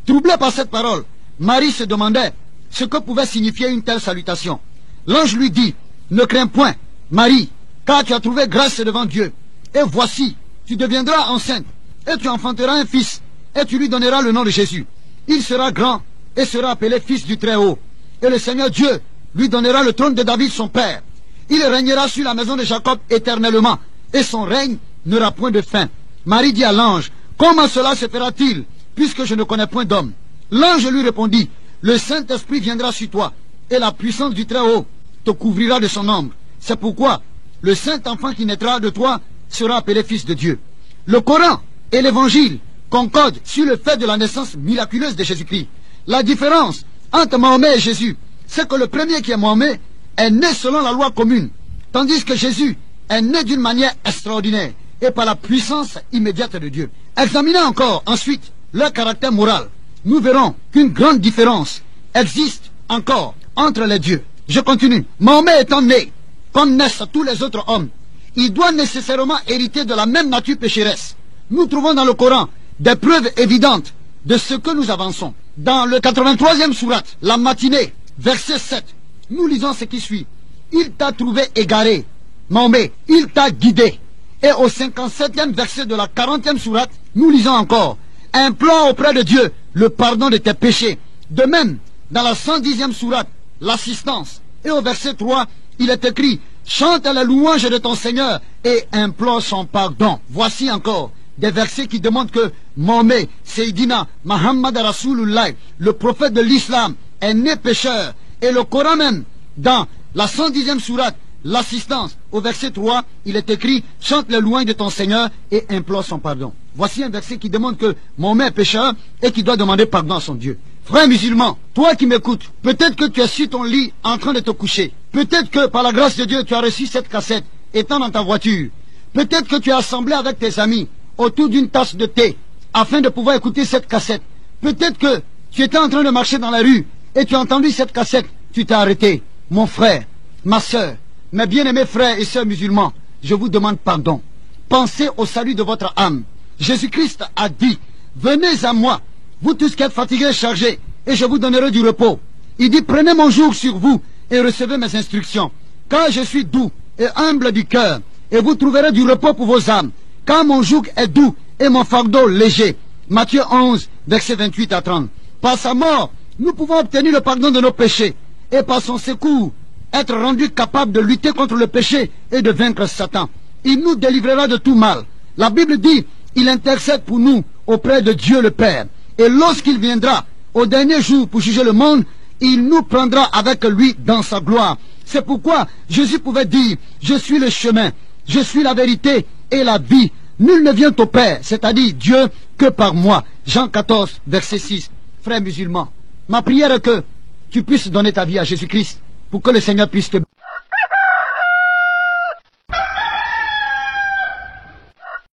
Speaker 1: Troublé par cette parole, Marie se demandait ce que pouvait signifier une telle salutation. L'ange lui dit, ne crains point, Marie, car tu as trouvé grâce devant Dieu. Et voici, tu deviendras enceinte, et tu enfanteras un fils, et tu lui donneras le nom de Jésus. Il sera grand, et sera appelé fils du Très-Haut. Et le Seigneur Dieu lui donnera le trône de David son père. Il régnera sur la maison de Jacob éternellement, et son règne n'aura point de fin. Marie dit à l'ange, comment cela se fera-t-il, puisque je ne connais point d'homme? L'ange lui répondit, le Saint-Esprit viendra sur toi, et la puissance du Très-Haut te couvrira de son ombre. C'est pourquoi le Saint-Enfant qui naîtra de toi sera appelé Fils de Dieu. Le Coran et l'Évangile concordent sur le fait de la naissance miraculeuse de Jésus-Christ. La différence entre Mahomet et Jésus, c'est que le premier qui est Mahomet est né selon la loi commune, tandis que Jésus est né d'une manière extraordinaire et par la puissance immédiate de Dieu. Examinez encore ensuite leur caractère moral, nous verrons qu'une grande différence existe encore entre les dieux. Je continue. Mahomet étant né, comme naissent tous les autres hommes, il doit nécessairement hériter de la même nature pécheresse. Nous trouvons dans le Coran des preuves évidentes de ce que nous avançons. Dans le 83e sourate, la matinée, verset 7, nous lisons ce qui suit. Il t'a trouvé égaré, Mahomet, il t'a guidé. Et au 57e verset de la 40e sourate, nous lisons encore, implore auprès de Dieu le pardon de tes péchés. De même, dans la 110e sourate, l'assistance. Et au verset 3, il est écrit, chante la louange de ton Seigneur et implore son pardon. Voici encore des versets qui demandent que Mahomet, Seydina, Muhammad Rasulullah, le prophète de l'islam, est né pécheur. Et le Coran même, dans la 110e sourate, l'assistance, au verset 3, il est écrit, chante les louanges de ton Seigneur et implore son pardon. Voici un verset qui demande que Mahomet est pécheur et qui doit demander pardon à son Dieu. Frère musulman, toi qui m'écoutes, peut-être que tu es sur ton lit en train de te coucher. Peut-être que par la grâce de Dieu, tu as reçu cette cassette étant dans ta voiture. Peut-être que tu as assemblé avec tes amis autour d'une tasse de thé afin de pouvoir écouter cette cassette. Peut-être que tu étais en train de marcher dans la rue et tu as entendu cette cassette. Tu t'es arrêté. Mon frère, ma soeur, mes bien-aimés frères et sœurs musulmans, je vous demande pardon. Pensez au salut de votre âme. Jésus-Christ a dit, venez à moi, vous tous qui êtes fatigués et chargés, et je vous donnerai du repos. Il dit, prenez mon joug sur vous et recevez mes instructions. Car je suis doux et humble du cœur, et vous trouverez du repos pour vos âmes. Car mon joug est doux et mon fardeau léger. Matthieu 11, versets 28 à 30. Par sa mort, nous pouvons obtenir le pardon de nos péchés, et par son secours, être rendus capables de lutter contre le péché et de vaincre Satan. Il nous délivrera de tout mal. La Bible dit, il intercède pour nous auprès de Dieu le Père. Et lorsqu'il viendra au dernier jour pour juger le monde, il nous prendra avec lui dans sa gloire. C'est pourquoi Jésus pouvait dire, je suis le chemin, je suis la vérité et la vie. Nul ne vient au Père, c'est-à-dire Dieu, que par moi. Jean 14, verset 6. Frères musulmans, ma prière est que tu puisses donner ta vie à Jésus-Christ pour que le Seigneur puisse te